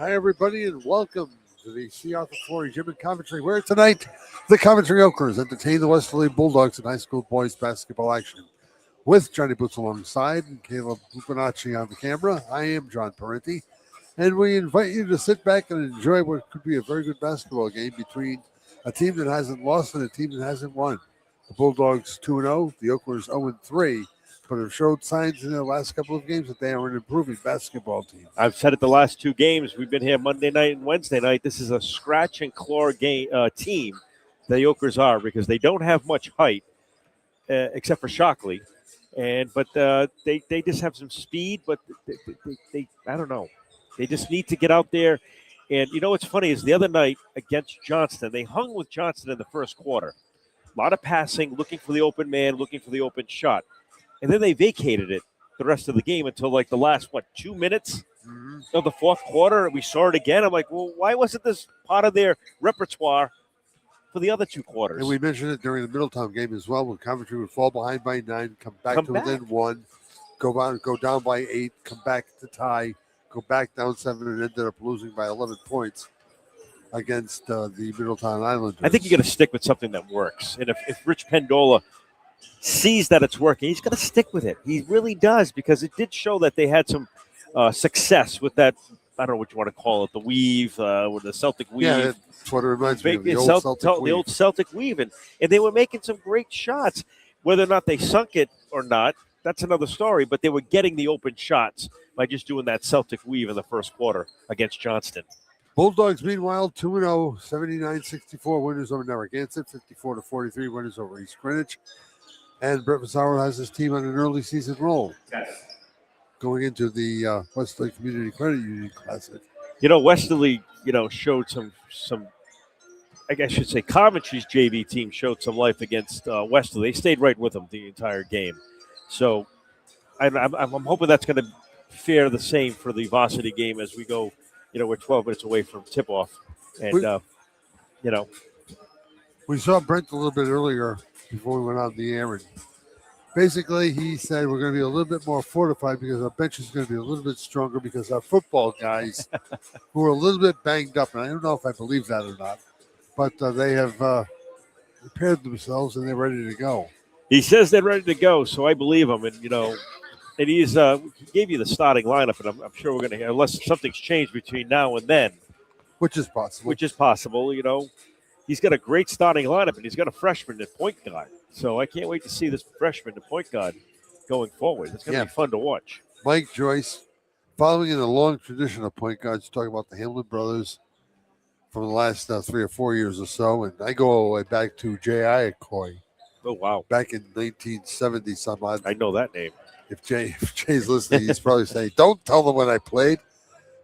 Hi, everybody, and welcome to the C. Arthur Flory Gym in Coventry, where tonight the Coventry Oakers entertain the Westerly Bulldogs in high school boys basketball action. With Johnny Boots alongside and Caleb Bupanacci on the camera, I am John Parenti, and we invite you to sit back and enjoy what could be a very good basketball game between a team that hasn't lost and a team that hasn't won. The Bulldogs 2-0, the Oakers 0-3, but have showed signs in the last couple of games that they are an improving basketball team. I've said it the last two games. We've been here Monday night and Wednesday night. This is a scratch and claw game team, the Oakers are, because they don't have much height, except for Shockley. But they just have some speed, but they I don't know. They just need to get out there. And you know what's funny is the other night against Johnston, they hung with Johnston in the first quarter. A lot of passing, looking for the open man, looking for the open shot. And then they vacated it the rest of the game until like the last, 2 minutes of the fourth quarter. We saw it again. I'm like, well, why wasn't this part of their repertoire for the other two quarters? And we mentioned it during the Middletown game as well, when Coventry would fall behind by 9, come back within 1, go down by 8, come back to tie, go back down 7, and ended up losing by 11 points against the Middletown Islanders. I think you got to stick with something that works. And if Rich Pendola sees that it's working, he's going to stick with it. He really does, because it did show that they had some success with that. I don't know what you want to call it, the weave, with the Celtic weave. Yeah, that's what it reminds me of, the old Celtic weave. And they were making some great shots. Whether or not they sunk it or not, that's another story, but they were getting the open shots by just doing that Celtic weave in the first quarter against Johnston. Bulldogs, meanwhile, 2-0, 79-64 winners over Narragansett, 54-43 winners over East Greenwich. And Brett Mazzaro has his team on an early season roll going into the Westerly Community Credit Union Classic. Westerly, showed some I guess I should say Coventry's JV team showed some life against Westerly. They stayed right with them the entire game. So I'm hoping that's going to fare the same for the varsity game as we go. We're 12 minutes away from tip-off. And, we saw Brent a little bit earlier before we went on the air. And basically, he said we're going to be a little bit more fortified because our bench is going to be a little bit stronger because our football guys who are a little bit banged up, and I don't know if I believe that or not, but they have prepared themselves and they're ready to go. He says they're ready to go, so I believe him. And, and he gave you the starting lineup, and I'm sure we're going to hear, unless something's changed between now and then. Which is possible. He's got a great starting lineup, and he's got a freshman at point guard. So I can't wait to see this freshman at point guard going forward. It's going to be fun to watch. Mike Joyce, following in a long tradition of point guards, talking about the Hamlin brothers from the last 3 or 4 years or so. And I go all the way back to Jay Iacocca. Oh, wow. Back in 1970 some odd. I know that name. If Jay's listening, he's probably saying, don't tell them when I played.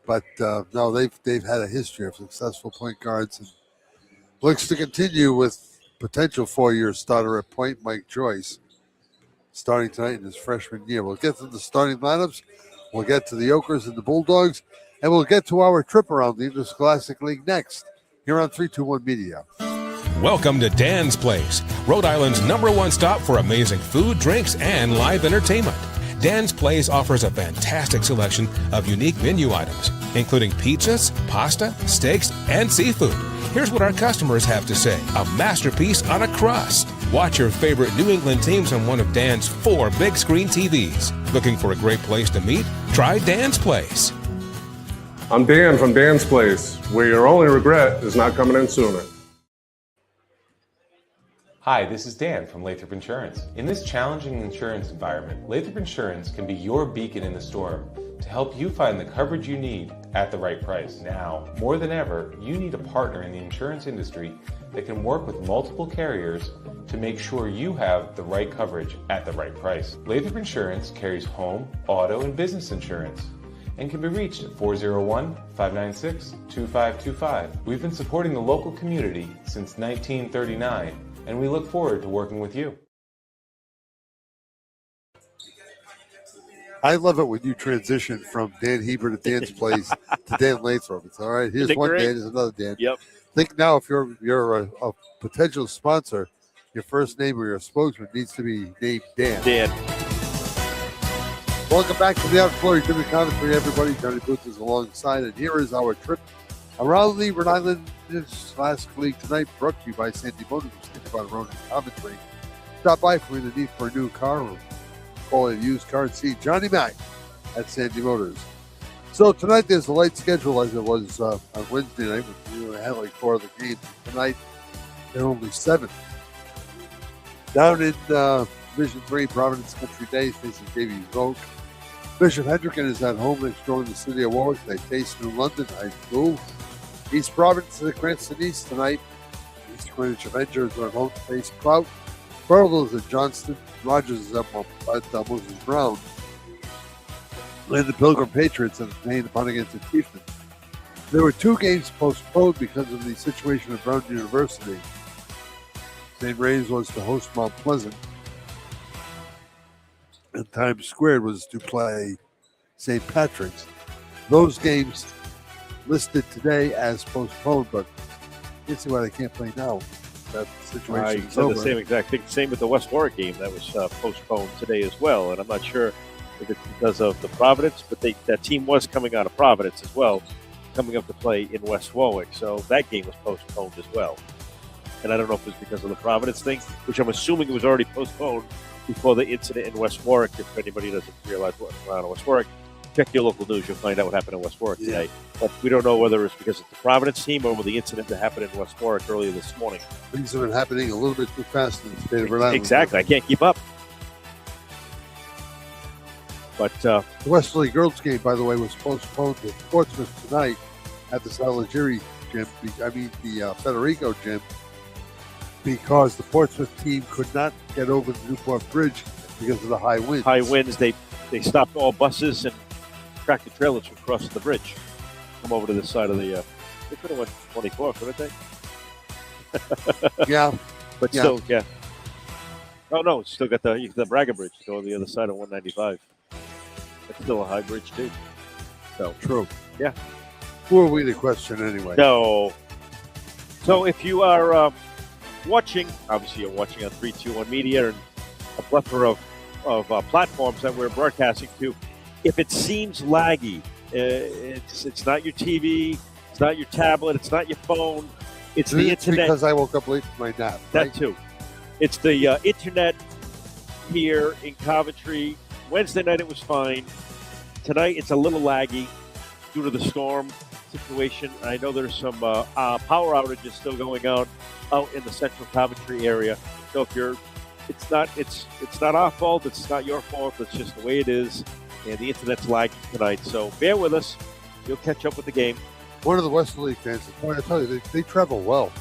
But no, they've had a history of successful point guards, and looks to continue with potential 4-year starter at point, Mike Joyce, starting tonight in his freshman year. We'll get to the starting lineups. We'll get to the Oakers and the Bulldogs, and we'll get to our trip around the Interscholastic League next here on 321 Media. Welcome to Dan's Place, Rhode Island's #1 stop for amazing food, drinks, and live entertainment. Dan's Place offers a fantastic selection of unique menu items, including pizzas, pasta, steaks, and seafood. Here's what our customers have to say: a masterpiece on a crust. Watch your favorite New England teams on one of Dan's 4 big screen TVs. Looking for a great place to meet? Try Dan's Place. I'm Dan from Dan's Place, where your only regret is not coming in sooner. Hi, this is Dan from Lathrop Insurance. In this challenging insurance environment, Lathrop Insurance can be your beacon in the storm to help you find the coverage you need at the right price. Now, more than ever, you need a partner in the insurance industry that can work with multiple carriers to make sure you have the right coverage at the right price. Lathrop Insurance carries home, auto, and business insurance and can be reached at 401-596-2525. We've been supporting the local community since 1939, and we look forward to working with you. I love it when you transition from Dan Hebert at Dan's Place to Dan Lathrop. It's all right. Here's one Dan, here's another Dan. Yep. Think now, if you're a potential sponsor, your first name or your spokesman needs to be named Dan. Dan. Welcome back to the Outflow. Jimmy Coventry, everybody. Johnny Booth is alongside, and here is our trip around the Rhode Island this last week tonight, brought to you by Sandy Motors. Think about a road in Coventry. Stop by for the need for a new car or call a used car and see Johnny Mac at Sandy Motors. So tonight there's a light schedule as it was on Wednesday night. We had like 4 other games. Tonight there are only 7. Down in Division 3, Providence Country Days facing Davies Oak. Bishop Hendricken is at home next door in the city of Warwick. They face New London High School. East Providence is at Cranston East tonight. East Greenwich Avengers are at home to face Prout. Burville is at Johnston. Rogers is at Moses Brown. And the Pilgrim Patriots have obtained upon against the Chieftains. There were 2 games postponed because of the situation at Brown University. St. Ray's was to host Mount Pleasant, and Times Square was to play St. Patrick's. Those games listed today as postponed, but you see why they can't play now. That situation is over. The same exact thing. Same with the West Warwick game that was postponed today as well, and I'm not sure if it's because of the Providence, but that team was coming out of Providence as well, coming up to play in West Warwick, so that game was postponed as well. And I don't know if it was because of the Providence thing, which I'm assuming it was already postponed before the incident in West Warwick. If anybody doesn't realize what went on in West Warwick, check your local news. You'll find out what happened in West Warwick today. But we don't know whether it's because of the Providence team or the incident that happened in West Warwick earlier this morning. Things have been happening a little bit too fast in the state of Rhode Island. Exactly. I can't keep up. But the Westerly girls game, by the way, was postponed to Portsmouth tonight at the Salagiri gym. The Federico gym, because the Portsmouth team could not get over the Newport Bridge because of the high winds. High winds, they stopped all buses and tractor trailers from crossing the bridge. Come over to this side of the. They could have went 24, couldn't they? Yeah, but still, yeah. Oh no, it's still got the Braga Bridge to go on the other side of 195. It's still a high bridge too. So true. Yeah. Who are we to question anyway? No. So if you are watching, obviously you're watching on 321 Media and a plethora of platforms that we're broadcasting to. If it seems laggy, it's not your TV, it's not your tablet, it's not your phone, it's the internet. Because I woke up late for my nap. That right? too. It's the internet here in Coventry. Wednesday night it was fine. Tonight it's a little laggy due to the storm situation. I know there's some power outages still going on out in the central Coventry area. So if it's not our fault. It's not your fault. It's just the way it is, and the internet's lagging tonight. So bear with us. You'll catch up with the game. One of the Westerly fans, I tell you, they travel well.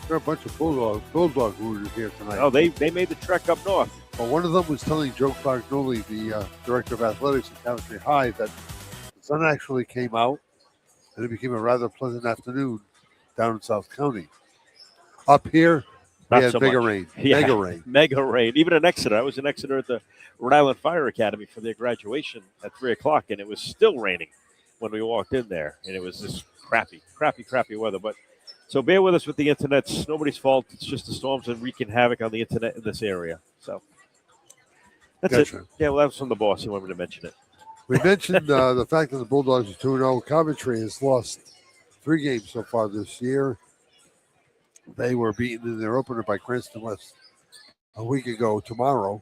There are a bunch of bulldog rooters here tonight. Oh, they made the trek up north. Well, one of them was telling Joe Clark-Noley, the director of athletics at Coventry High, that the sun actually came out, and it became a rather pleasant afternoon down in South County. Up here, we had mega rain. Yeah, mega rain. Mega rain. Even in Exeter. I was in Exeter at the Rhode Island Fire Academy for their graduation at 3 o'clock, and it was still raining when we walked in there. And it was just crappy weather. But so bear with us with the internet. It's nobody's fault. It's just the storms and wreaking havoc on the internet in this area. So that's Gotcha. it. Yeah, well, that was from the boss. He wanted me to mention it. We mentioned the fact that the Bulldogs are 2-0. Coventry has lost 3 games so far this year. They were beaten in their opener by Cranston West a week ago tomorrow.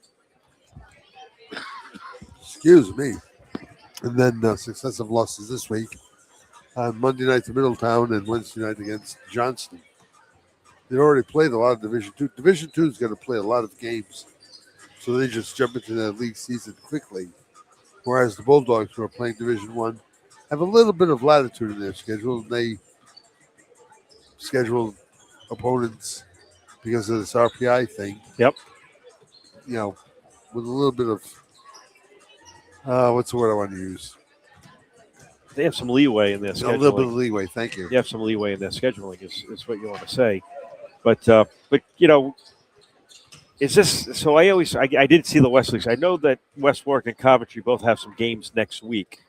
Excuse me. And then successive losses this week on Monday night to Middletown and Wednesday night against Johnston. They already played a lot of Division 2. Division 2 is going to play a lot of games, so they just jump into the league season quickly. Whereas the Bulldogs, who are playing Division 1, have a little bit of latitude in their schedule. They schedule opponents because of this RPI thing. Yep. You know, with a little bit of what's the word I want to use? They have some leeway in their scheduling. A little bit of leeway. Thank you. You have some leeway in their scheduling, is what you want to say. But you know, is this so? I did see the Westleys. I know that West Warwick and Coventry both have some games next week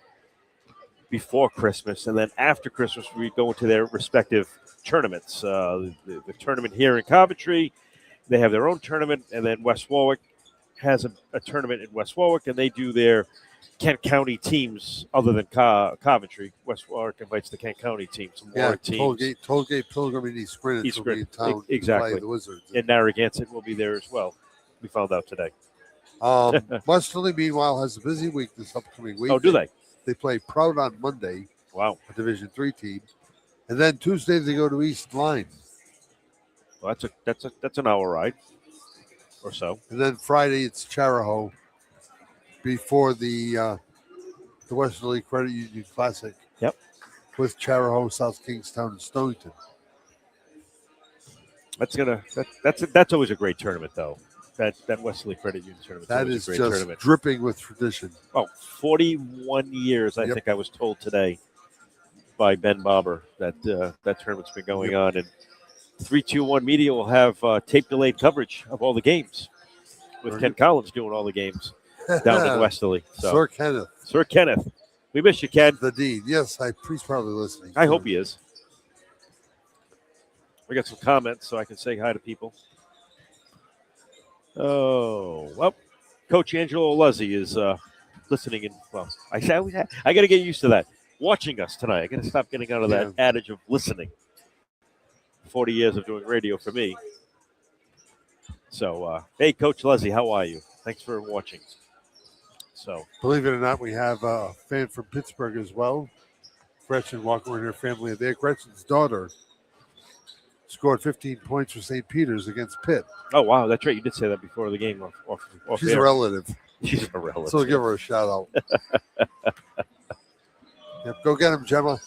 before Christmas, and then after Christmas we go into their respective tournaments. The tournament here in Coventry, they have their own tournament, and then West Warwick has a tournament in West Warwick, and they do their Kent County teams other than Coventry. West Warwick invites the Kent County team, some Warwick teams. Tollgate, Pilgrim, and East Greenwich will be in town to exactly. play the Wizards. And Narragansett will be there as well. We found out today. Westerly, meanwhile, has a busy week this upcoming week. Oh, do they? They play Proud on Monday. Wow. A Division III team. And then Tuesday they go to East Line. Well, that's an hour ride or so. And then Friday it's Charahoe before the Westerly Credit Union Classic. Yep. With Charahoe, South Kingstown, and Stonington. That's always a great tournament, though. That Westerly Credit Union tournament. That is a great just tournament. Dripping with tradition. Oh, 41 years, I think I was told today by Ben Bobber that tournament's been going on. And 321 Media will have tape delayed coverage of all the games with Ken Collins doing all the games down in Westerly. So, Sir Kenneth. We miss you, Ken. The Dean. Yes, he's probably listening. I hope he is. We got some comments so I can say hi to people. Oh, well, Coach Angelo Luzzi is listening in. Well, I got to get used to that. Watching us tonight. I got to stop getting out of that adage of listening. 40 years of doing radio for me. So, hey, Coach Luzzi, how are you? Thanks for watching. So, believe it or not, we have a fan from Pittsburgh as well. Gretchen Walker and her family are there. Gretchen's daughter scored 15 points for St. Peter's against Pitt. Oh, wow. That's right. You did say that before the game. Off She's air. a relative. She's a relative. So we'll give her a shout out. Go get him, Gemma. All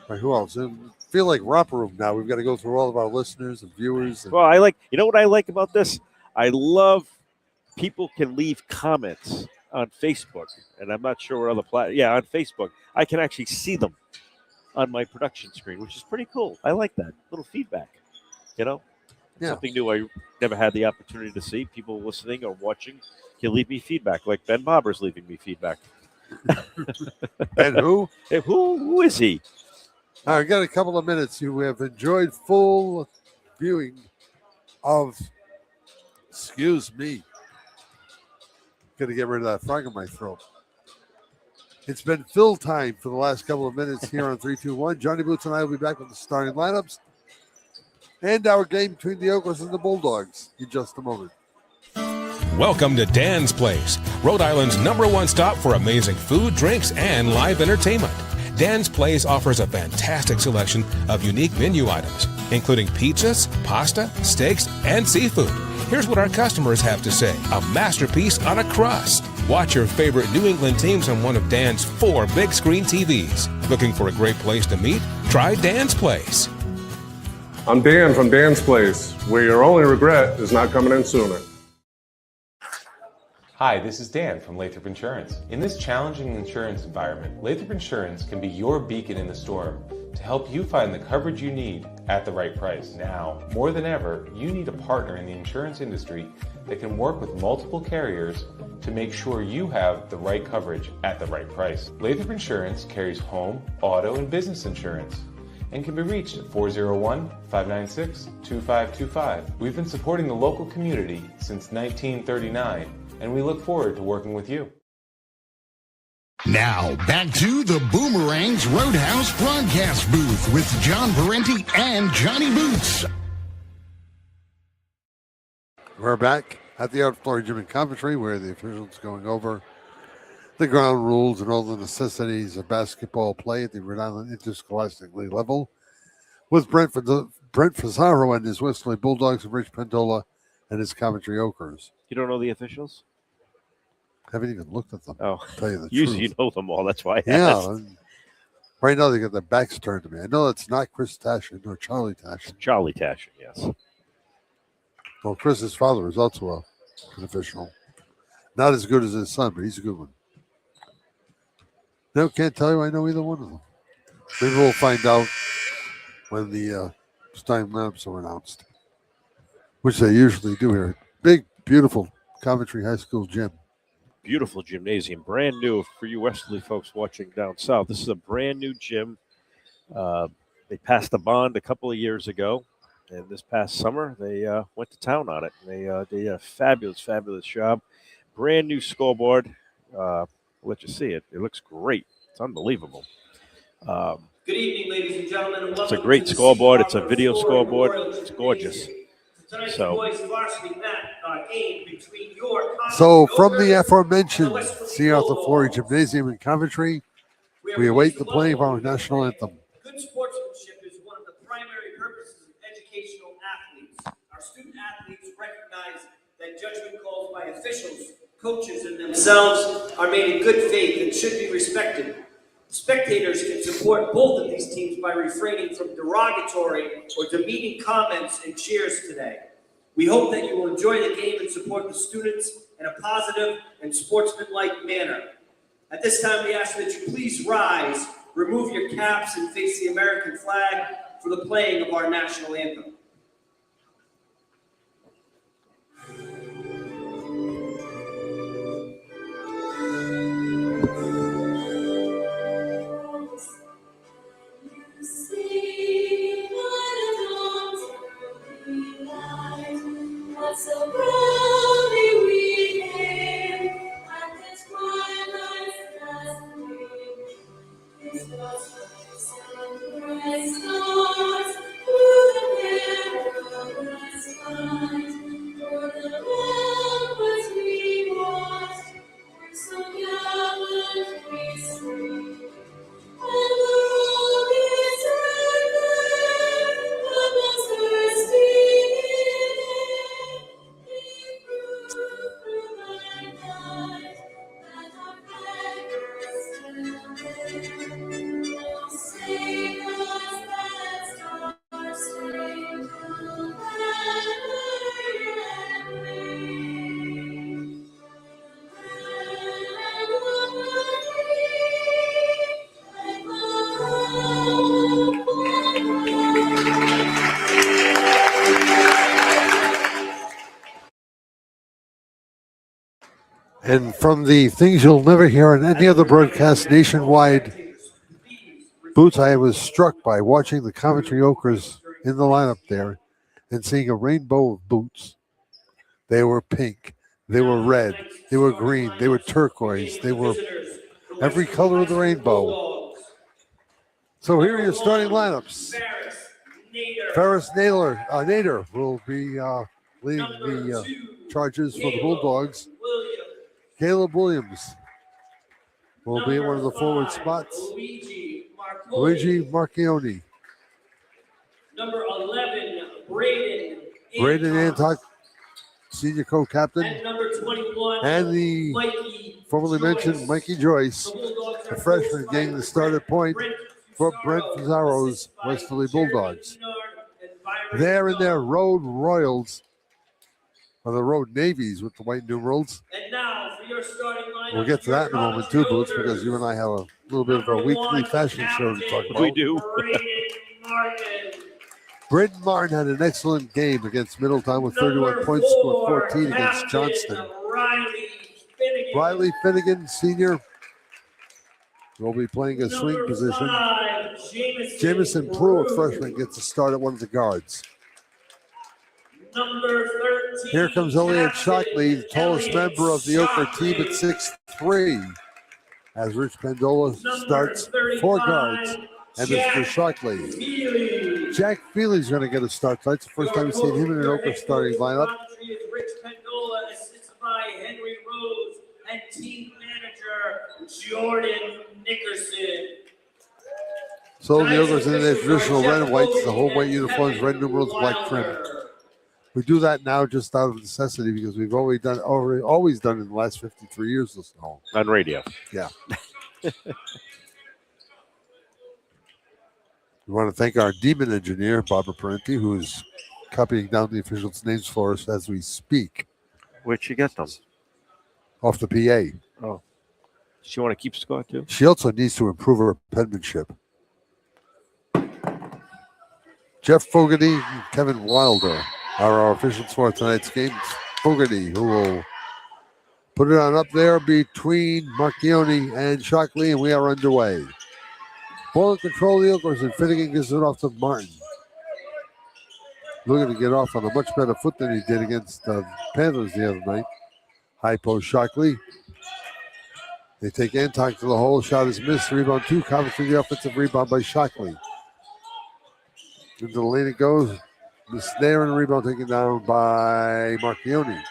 right, who else? I feel like romper room now. We've got to go through all of our listeners and viewers. Well, you know what I like about this? I love people can leave comments on Facebook, and I'm not sure what other on Facebook. I can actually see them on my production screen, which is pretty cool. I like that little feedback. Something new I never had the opportunity to see. People listening or watching can leave me feedback, like Ben Bobber's leaving me feedback. And who? Hey, who is he? All right, got a couple of minutes. You have enjoyed full viewing of. Excuse me. Got to get rid of that frog in my throat. It's been fill time for the last couple of minutes here on 321. Johnny Boots and I will be back with the starting lineups and our game between the Oakers and the Bulldogs in just a moment. Welcome to Dan's Place, Rhode Island's #1 stop for amazing food, drinks, and live entertainment. Dan's Place offers a fantastic selection of unique menu items, including pizzas, pasta, steaks, and seafood. Here's what our customers have to say: a masterpiece on a crust. Watch your favorite New England teams on one of Dan's 4 big screen TVs. Looking for a great place to meet? Try Dan's Place. I'm Dan from Dan's Place, where your only regret is not coming in sooner. Hi, this is Dan from Lathrop Insurance. In this challenging insurance environment, Lathrop Insurance can be your beacon in the storm to help you find the coverage you need at the right price. Now, more than ever, you need a partner in the insurance industry that can work with multiple carriers to make sure you have the right coverage at the right price. Lathrop Insurance carries home, auto, and business insurance and can be reached at 401-596-2525. We've been supporting the local community since 1939, and we look forward to working with you. Now, back to the Boomerangs Roadhouse broadcast booth with John Parenti and Johnny Boots. We're back at the outdoor gym in Coventry, where the officials going over the ground rules and all the necessities of basketball play at the Rhode Island Interscholastic League level with Brent Fazaro and his Westerly Bulldogs and Rich Pendola and his Coventry Okers. You don't know the officials? Haven't even looked at them. Oh, to tell you the usually truth. you know them all. That's why I asked. asked. Right now they got their backs turned to me. I know it's not Chris Tashin or Charlie Tashin. Charlie Tashin, yes. Well, Chris's father is also an official. Not as good as his son, but he's a good one. No, can't tell you I know either one of them. Maybe we'll find out when the starting lineups are announced, which they usually do here. Big, beautiful Coventry High School gym. Beautiful gymnasium, brand new for you Westerly folks watching down south. This is a brand new gym. They passed a bond a couple of years ago, and this past summer they went to town on it. They did a fabulous, fabulous job. Brand new scoreboard. I'll let you see it. It looks great. It's unbelievable. Good evening, ladies and gentlemen. And It's a welcome great to the scoreboard. Sea It's a Harbor video Florida scoreboard. Royal It's gorgeous. Gymnasium. Tonight's So- boys varsity game between your So Coventry from the Ogres and aforementioned Westerly Sea Arthur Flory Bulldogs. Gymnasium in Coventry, We are we await pleased the to playing of welcome our you to national play. anthem. Good sportsmanship is one of the primary purposes of educational athletes. Our student athletes recognize that judgment calls by officials, coaches, and themselves are made in good faith and should be respected. Spectators can support both of these teams by refraining from derogatory or demeaning comments and cheers today. We hope that you will enjoy the game and support the students in a positive and sportsmanlike manner. At this time, we ask that you please rise, remove your caps, and face the American flag for the playing of our national anthem. So proudly we hail, and this twilight last day, His gospel's sunrise stars through the perilous skies. For the ramparts we watched were so gallantly slain, and the rockets ran there amongst her steaming air. He proved through thy night that our flag is still there. Oh, save us that star-stained banner yet wave. And from the things you'll never hear on any other broadcast nationwide, Boots, I was struck by watching the Coventry Ochres in the lineup there and seeing a rainbow of boots. They were pink, they were red, they were green, they were turquoise, they were every color of the rainbow. So here are your starting lineups. Ferris Nader will be leading the charges for the Bulldogs. Caleb Williams will be at one of the forward spots. Luigi Marchioni. Number 11, Braden Antock, senior co-captain. And number 21, And the Mikey formerly mentioned Mikey Joyce, the freshman getting the start at point for Brent Pizarro's Westerly Bulldogs. There in their road royals, or the road navies with the white numerals. And now for your starting lineup. We'll get to that in a moment too, Boots, because you and I have a little bit of a weekly fashion show to talk about. We do. Braden Braden Martin. Martin had an excellent game against Middletown with 31 points, scored 14 against Johnston. Riley Finnegan, senior, will be playing a swing position. Jamison Pruitt, freshman, gets a start at one of the guards. Number 13. Here comes Elliot Shockley, the tallest member of the Ochre team at 6'3", as Rich Pendola starts 4 guards, and Mr. Shockley. Jack Feely's going to get a start tonight. It's the first time we've seen him in an Ochre starting lineup. Rich Pendola, assisted by Henry Rose and team manager Jordan Nickerson. So the Ochre's in their traditional red and whites, the home white uniforms, red numerals, black trim. We do that now just out of necessity because we've always done it in the last 53 years or so. On radio. Yeah. We want to thank our demon engineer, Barbara Parenti, who's copying down the officials' names for us as we speak Where'd she get them? off the PA. Oh. She want to keep score too? She also needs to improve her penmanship. Jeff Fogarty and Kevin Wilder are our officials for tonight's game. Fogarty, who will put it on up there between Marchioni and Shockley, and we are underway. Ball in control of the Ochres, and Finnegan gives it off to Martin. Looking to get off on a much better foot than he did against the Panthers the other night. High post Shockley. They take Antok to the hole. Shot is missed. Rebound 2. Coventry the offensive rebound by Shockley. Into the lane it goes. Missed there, and a rebound taken down by Marchioni.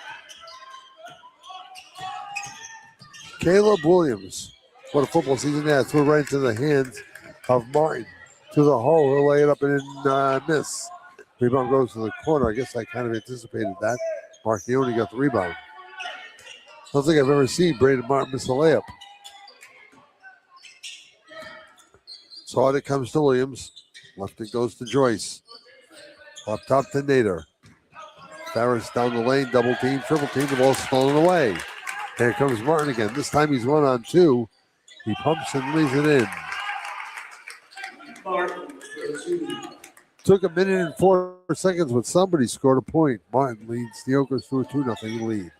Caleb Williams. What a football season that threw right into the hands of Martin. To the hole. He'll lay it up and miss. Rebound goes to the corner. I guess I kind of anticipated that. Marchioni got the rebound. I don't think I've ever seen Braden Martin miss a layup. So out it comes to Williams. Left it goes to Joyce. Up top to Nader. Farris down the lane. Double team, triple team. The ball's stolen away. Here comes Martin again. This time he's 1-on-2. He pumps and leaves it in. Took a minute and 4 seconds, but somebody scored a point. Martin leads the Oakers to a 2-0 lead.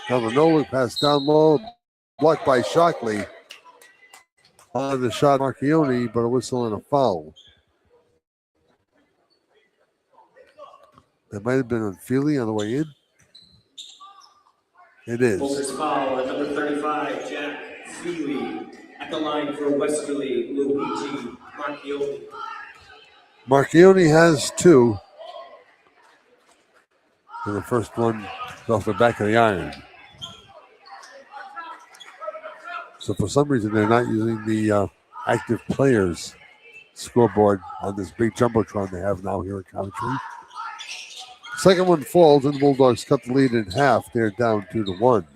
Now the no-look pass down low. Blocked by Shockley. On the shot, Marchioni, but a whistle and a foul. That might have been on Feely on the way in. It is. Oakers foul at number 35, Jack Feely. At the line for Westerly, Luigi Marchioni. Marchioni has 2. And the first one is off the back of the iron. So for some reason, they're not using the active players scoreboard on this big jumbotron they have now here at Coventry. Second one falls, and the Bulldogs cut the lead in half. They're down 2-1.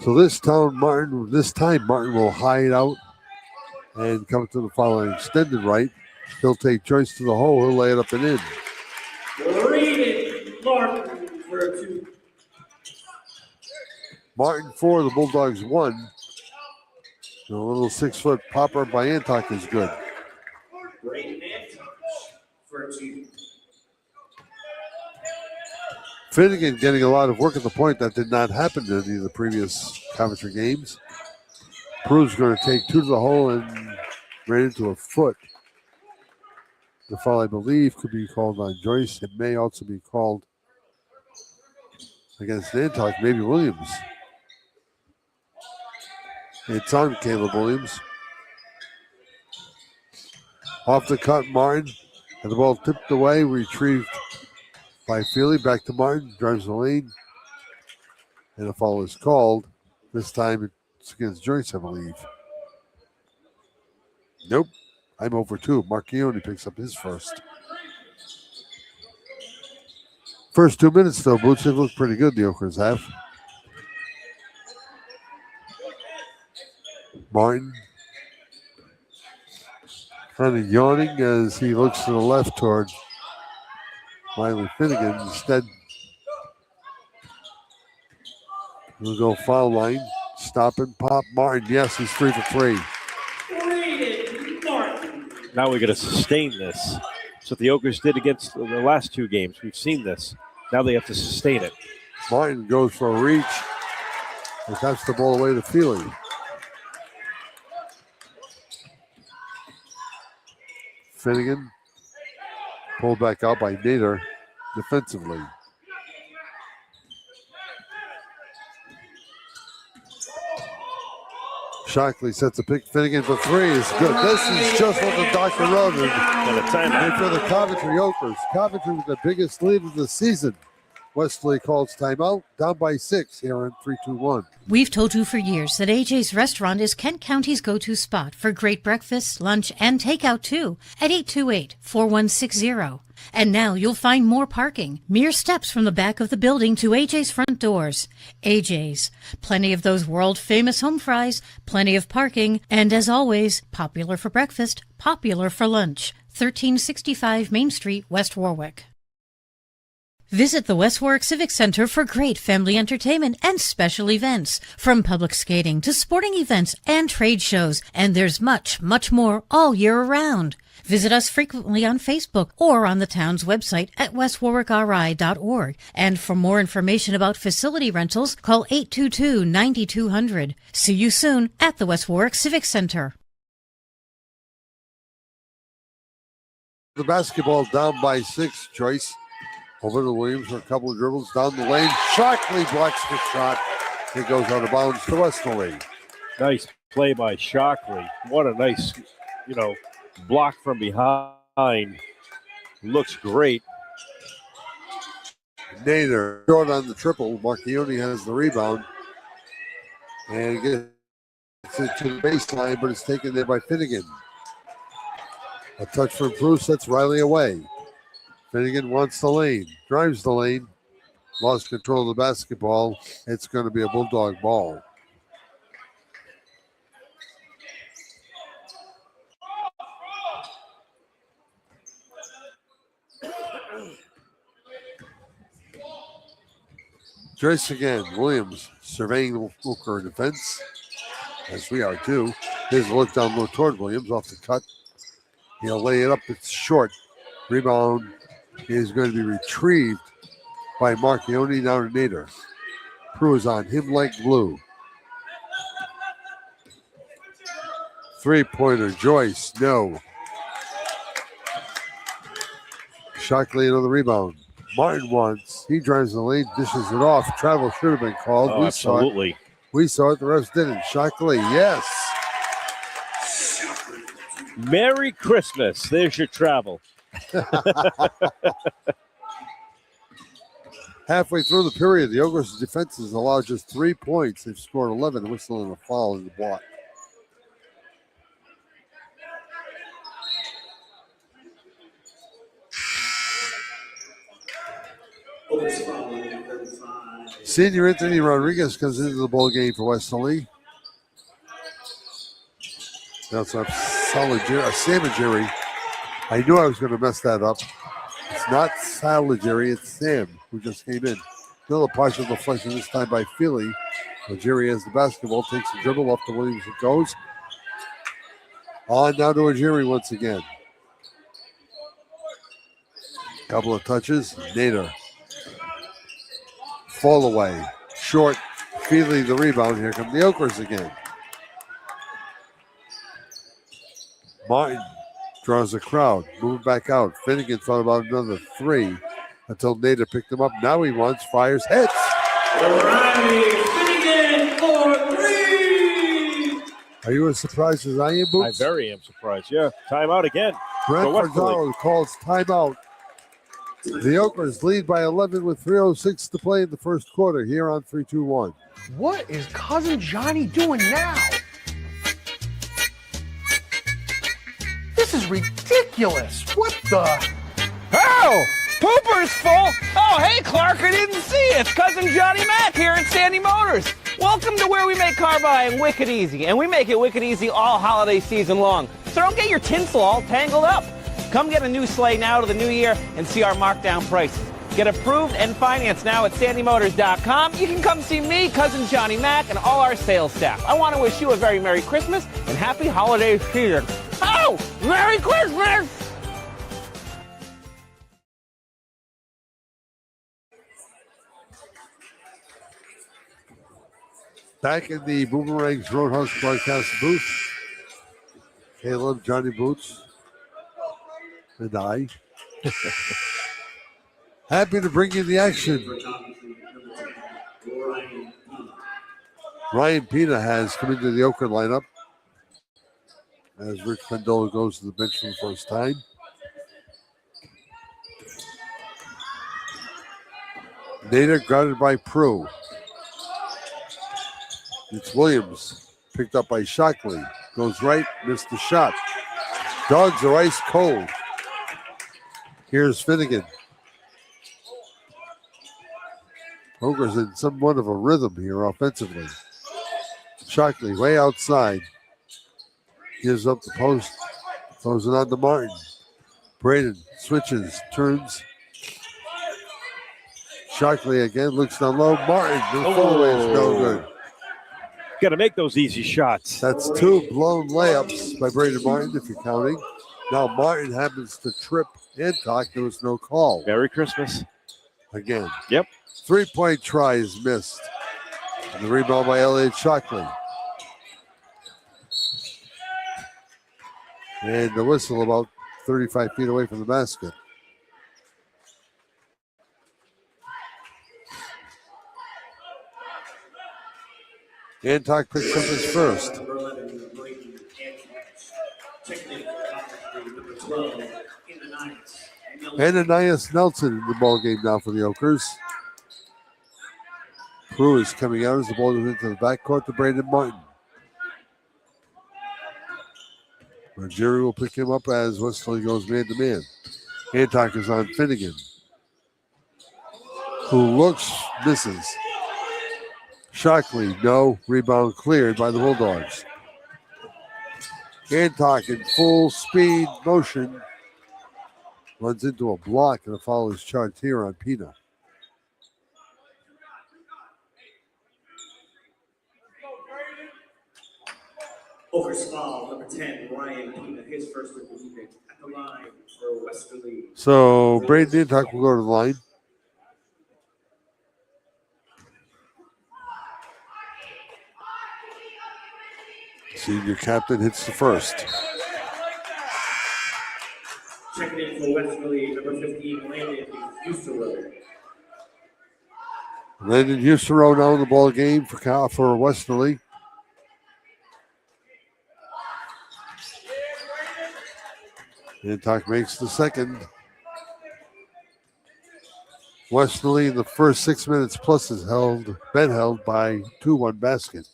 So this time Martin will hide out and come to the following extended right. He'll take Joyce to the hole. He'll lay it up and in. Martin for a 2. Martin 4, the Bulldogs 1. And a little 6-foot popper by Antok is good. Braden Antok for a 2. Finnegan getting a lot of work at the point. That did not happen in any of the previous Coventry games. Prue's going to take 2 to the hole and ran into a foot. The foul, I believe, could be called on Joyce. It may also be called against Antok, maybe Williams. It's on Caleb Williams. Off the cut, Martin. And the ball tipped away, retrieved by Feely. Back to Martin, drives the lane. And a foul is called. This time it's against Joyce, I believe. Nope. I'm over 2. Marchioni picks up his first. First 2 minutes, though, Boots, they look pretty good, the Okers have. Martin kind of yawning as he looks to the left toward Miley Finnegan. Instead, he'll go foul line. Stop and pop. Martin, yes, he's 3 for 3. Now we got to sustain this. That's what the Okers did against the last 2 games. We've seen this. Now they have to sustain it. Martin goes for a reach. And taps the ball away to Feely. Finnegan pulled back out by Nader defensively. Shockley sets a pick. Finnegan for 3 is good. This is just what the doctor wrote. And for the Coventry Okers. Coventry with the biggest lead of the season. Westerly calls timeout, down by 6 here on 3-2-1. We've told you for years that AJ's Restaurant is Kent County's go-to spot for great breakfast, lunch, and takeout too at 828-4160. And now you'll find more parking, mere steps from the back of the building to AJ's front doors. AJ's, plenty of those world-famous home fries, plenty of parking, and as always, popular for breakfast, popular for lunch. 1365 Main Street, West Warwick. Visit the West Warwick Civic Center for great family entertainment and special events, from public skating to sporting events and trade shows, and there's much, much more all year around. Visit us frequently on Facebook or on the town's website at westwarwickri.org. And for more information about facility rentals, call 822-9200. See you soon at the West Warwick Civic Center. The basketball down by 6, Joyce. Over to Williams for a couple of dribbles down the lane. Shockley blocks the shot. It goes out of bounds to Westerly. Nice play by Shockley. What a nice, block from behind. Looks great. Nader short on the triple. Marchione has the rebound. And gets it to the baseline, but it's taken there by Finnegan. A touch from Bruce sets Riley away. Finnegan wants the lane, drives the lane, lost control of the basketball. It's going to be a Bulldog ball. Joyce again. Williams surveying the Hooker defense, as we are too. Here's a look down low toward Williams off the cut. He'll lay it up. It's short. Rebound is going to be retrieved by Marchione down to Nader. Prue is on him like glue. Three-pointer, Joyce, no. Shockley another rebound. Martin wants. He drives the lane, dishes it off. Travel should have been called. Oh, absolutely. We saw it. The refs didn't. Shockley, yes. Merry Christmas. There's your travel. Halfway through the period, the Ogres' defense has allowed just 3 points. They've scored 11, whistling a foul in the block. Senior Anthony Rodriguez comes into the ball game for Westerly. That's a Samajiri. I knew I was going to mess that up. It's not Saligeri, it's Sam who just came in. Still a partial deflection this time by Feely. Algeri has the basketball, takes the dribble off to Williams and goes. On now to Algeri once again. Couple of touches. Nader. Fall away. Short. Feely the rebound. Here come the Okers again. Martin draws the crowd. Moving back out. Finnegan thought about another three until Nader picked him up. Now he wants, fires, hits. Finnegan for three. Are you as surprised as I am, Boots? I very am surprised. Yeah, timeout again. Brent for Westerly. Farzano calls timeout. The Okers lead by 11 with 3:06 to play in the first quarter here on 3-2-1. What is Cousin Johnny doing now? This is ridiculous. What the? Oh, pooper's full. Oh, hey, Clark, I didn't see it. It's Cousin Johnny Mac here at Sandy Motors. Welcome to where we make car buying wicked easy, and we make it wicked easy all holiday season long. So don't get your tinsel all tangled up. Come get a new sleigh now to the new year and see our markdown prices. Get approved and financed now at sandymotors.com. You can come see me, Cousin Johnny Mac, and all our sales staff. I want to wish you a very Merry Christmas and Happy Holiday Season. Oh, Merry Christmas! Back in the Boomerangs Roadhouse broadcast booth, Caleb, Johnny Boots, and I. Happy to bring you the action. Ryan Pina has come into the Oakland lineup as Rich Pendola goes to the bench for the first time. Nader guarded by Prue. It's Williams, picked up by Shockley. Goes right, missed the shot. Dogs are ice cold. Here's Finnegan. Ogres in somewhat of a rhythm here offensively. Shockley way outside. Gives up the post. Throws it on to Martin. Braden switches, turns. Shockley again, looks down low. Martin, the follow is no good. Got to make those easy shots. That's two blown layups by Braden Martin, if you're counting. Now Martin happens to trip and talk. There was no call. Merry Christmas. Again. Yep. 3-point try is missed. And the rebound by Elliott Shockley. And the whistle about 35 feet away from the basket. Antok picks up his first. Number 11, Brayden Antosh. Checking in for Coventry, number 12, Ananias Nelson in the ball game now for the Okers. Prue is coming out as the ball goes into the backcourt to Brandon Martin. Jerry will pick him up as Westerly goes man-to-man. Antok is on Finnegan, who looks, misses. Shockley, no. Rebound cleared by the Bulldogs. Antok in full speed motion. Runs into a block and a foul is charged here on Pina. Okers foul, number 10, Ryan Pina, his first of the evening at the line for Westerly. So Brayden Antok will go to the line. Senior captain hits the first. Checking in for Westerly, number 15, Landon Houston. Landon Houston now in the ball game for Westerly. Antok makes the second. Westerly in the first 6 minutes plus has been held by 2-1 basket.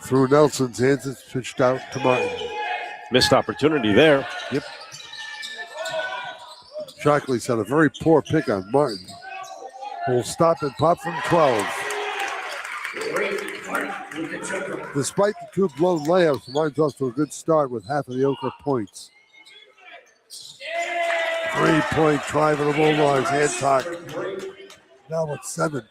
Through Nelson's hands, it's pitched out to Martin. Missed opportunity there. Yep. Shockley's had a very poor pick on Martin. Will stop and pop from 12. Despite the two blown layups, Martin's off to a good start with half of the Oker points. 3-point try for the Bulldogs. Antok now with 7.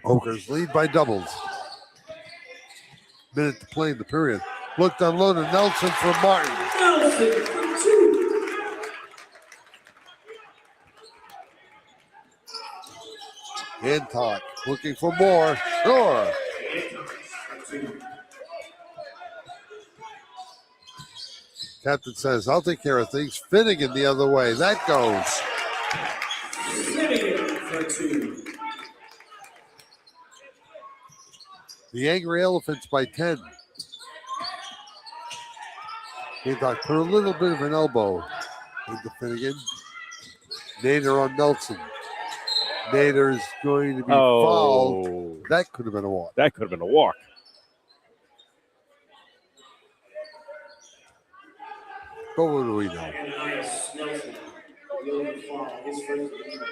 Okers lead by doubles. Minute to play in the period. Looked unloaded. Nelson for Martin. Antok looking for more. Sure. Captain says, I'll take care of things. Finnegan the other way. That goes. Finnegan for 2. The Angry Elephants by 10. Antok put a little bit of an elbow into Finnegan. Nader on Nelson. Nader's going to be fouled. That could have been a walk. That could have been a walk. But what do we know? Ananias Nelson, the other foul, his first of the evening.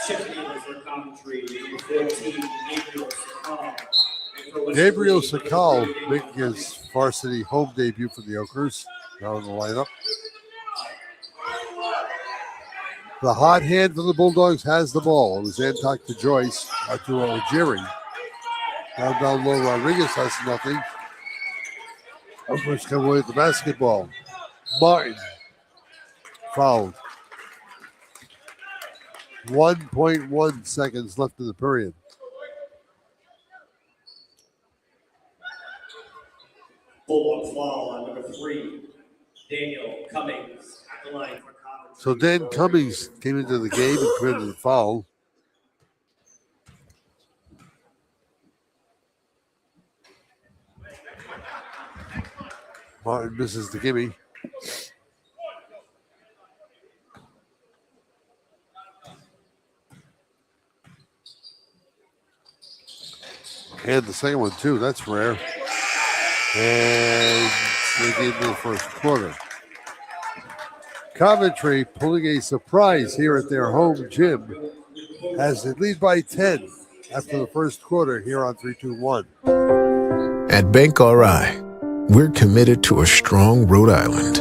Checking in for Coventry, number 14, Gabriel Sakal. Gabriel Sakal making his varsity home debut for the Okers. Now in the lineup. The hot hand for the Bulldogs has the ball. It was Antok to Joyce, to Jerry. Now down low, Rodriguez has nothing. Okers come away with the basketball. Martin fouled. 1.1 seconds left in the period. Bulldog foul on number 3, Daniel Cummings at the line for Coventry. So Dan Cummings came into the game and committed the foul. Martin misses the gimme. And the second one too, that's rare. And they gave me the first quarter. Coventry pulling a surprise here at their home gym as they lead by 10 after the first quarter here on 3-2-1. At Bank RI, we're committed to a strong Rhode Island.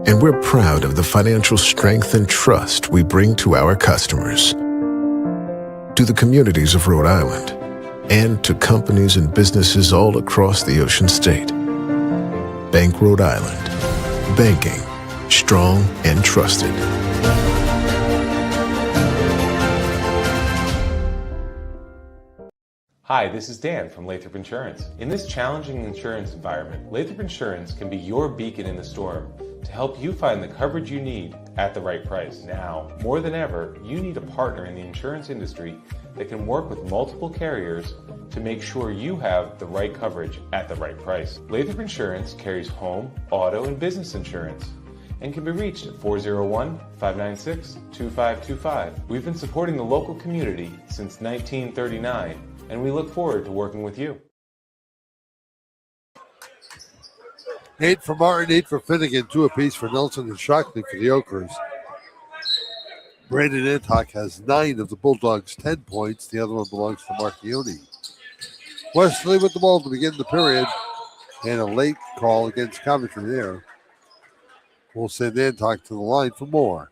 And we're proud of the financial strength and trust we bring to our customers, to the communities of Rhode Island, and to companies and businesses all across the Ocean State. Bank Rhode Island. Banking, strong and trusted. Hi, this is Dan from Lathrop Insurance. In this challenging insurance environment, Lathrop Insurance can be your beacon in the storm to help you find the coverage you need at the right price. Now, more than ever, you need a partner in the insurance industry that can work with multiple carriers to make sure you have the right coverage at the right price. Lathrop Insurance carries home, auto, and business insurance and can be reached at 401-596-2525. We've been supporting the local community since 1939, and we look forward to working with you. 8 for Martin, 8 for Finnegan, 2 apiece for Nelson and Shockley for the Okers. Brandon Antock has 9 of the Bulldogs' 10 points. The other one belongs to Marchione. Westerly with the ball to begin the period, and a late call against Coventry there. We'll send Antock to the line for more.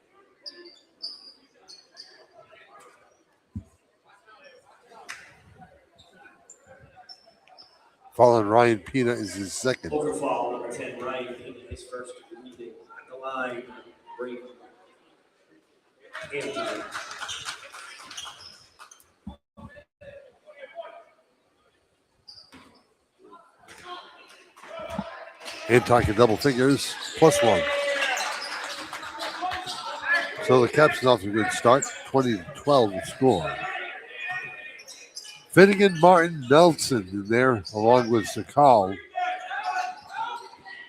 Following Ryan Pina is his second. Overfall, number 10, Ryan Pina, his first meeting at the line. Break. Antock in double figures, +1. So the Caps off to a good start, 20-12 to score. Finnegan, Martin, Nelson in there, along with Sakal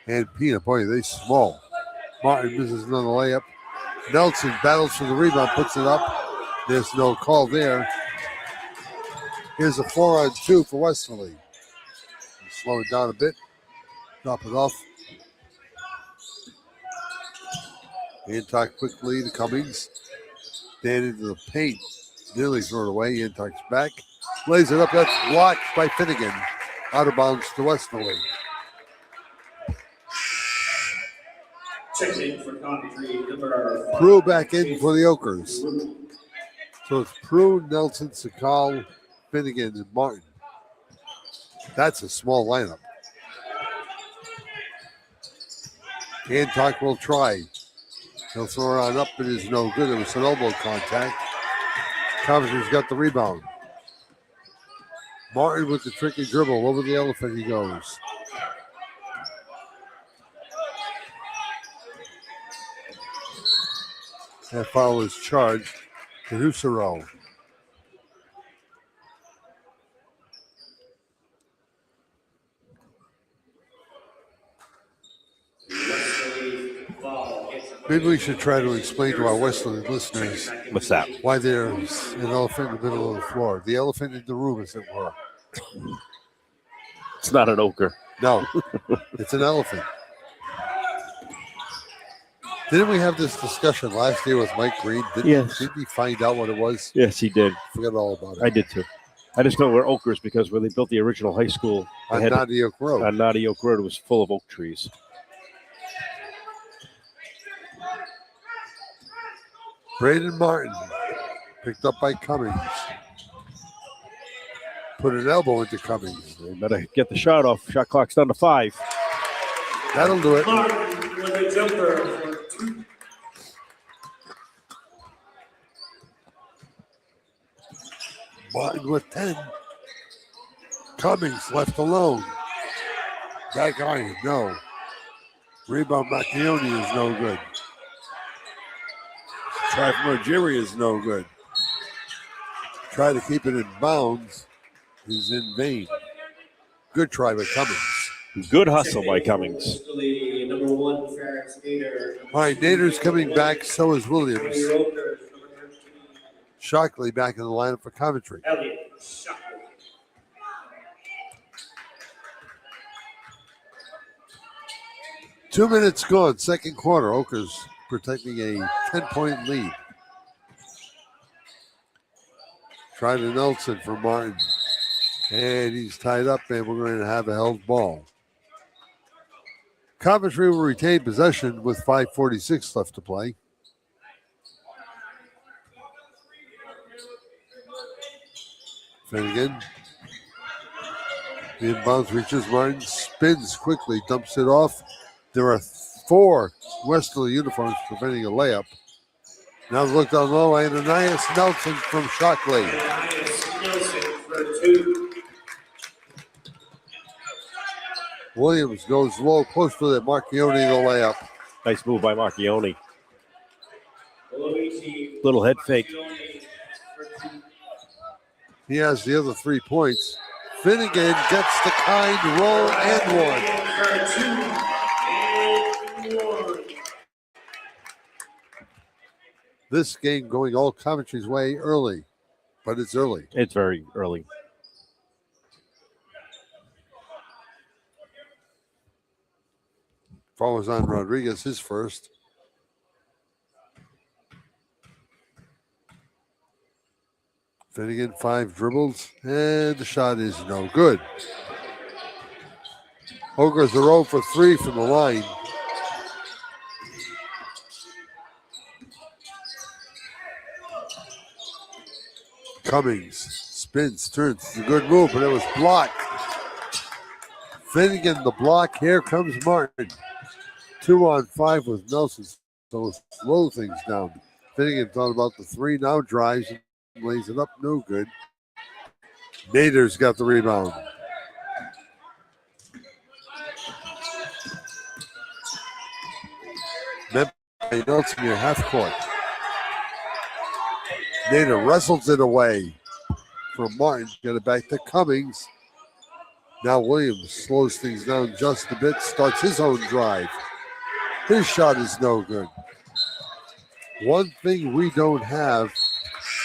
and Pina. Boy, they small. Martin misses another layup. Nelson battles for the rebound, puts it up. There's no call there. Here's a 4-on-2 for Westerly. Slow it down a bit. Drop it off. Antock quickly to Cummings. Dan into the paint. Nearly thrown away. Antock's back. Lays it up. That's blocked by Finnegan. Out of bounds to Westerly. Checking for Coventry, number 5. Prue back in for the Okers. So it's Prue, Nelson, Sakal, Finnegan, and Martin. That's a small lineup. Antock will try. He'll throw it on up. It is no good. It was an elbow contact. Coventry's got the rebound. Martin with the tricky dribble. Over the elephant he goes. That foul is charged to Husserl. Maybe we should try to explain to our Westerly listeners What's that? why there's an elephant in the middle of the floor. The elephant in the room, as it were. It's not an ochre. No, it's an elephant. Didn't we have this discussion last year with Mike Green? Yes. Didn't he find out what it was? Yes, he did. Forgot all about it. I did too. I just know we're ochres because when they built the original high school On Naughty Oak Road. on Naughty Oak Road, it was full of oak trees. Braden Martin, picked up by Cummings. Put an elbow into Cummings. They better get the shot off. Shot clock's down to 5. That'll do it. Martin with a jumper for 2. Martin with 10. Cummings left alone. Back iron, no. Rebound Macchione is no good. Try from Rogeri is no good. Try to keep it in bounds is in vain. Good try by Cummings. Good hustle by Cummings. Westerly, number 1, Ferris Gator. All right, Nader's coming back. So is Williams. Shockley back in the lineup for Coventry. Elliott, Shockley. Two minutes gone, second quarter. Okers protecting a 10-point lead. Try to Nelson for Martin. And he's tied up, and we're going to have a held ball. Coventry will retain possession with 5:46 left to play. Finnegan. The inbounds reaches Martin, spins quickly, dumps it off. There are 4 Westerly uniforms preventing a layup. Now look down low, Ananias Nelson from Shockley. Ananias Nelson for 2. Williams goes low, close to it. Marchione the layup. Nice move by Marchione. Little head fake. He has the other 3 points. Finnegan gets the kind roll and one. This game going all Coventry's way early, but it's early. It's very early. Follows on Rodriguez, his first. Finnegan, 5 dribbles, and the shot is no good. Ogres are 0 for 3 from the line. Cummings spins, turns. It's a good move, but it was blocked. Finnegan, the block. Here comes Martin. 2 on 5 with Nelson, so slow things down. Finnegan thought about the 3, now drives and lays it up, no good. Nader's got the rebound. Nelson near half court. Nader wrestles it away from Martin. Get it back to Cummings. Now Williams slows things down just a bit, starts his own drive. His shot is no good. One thing we don't have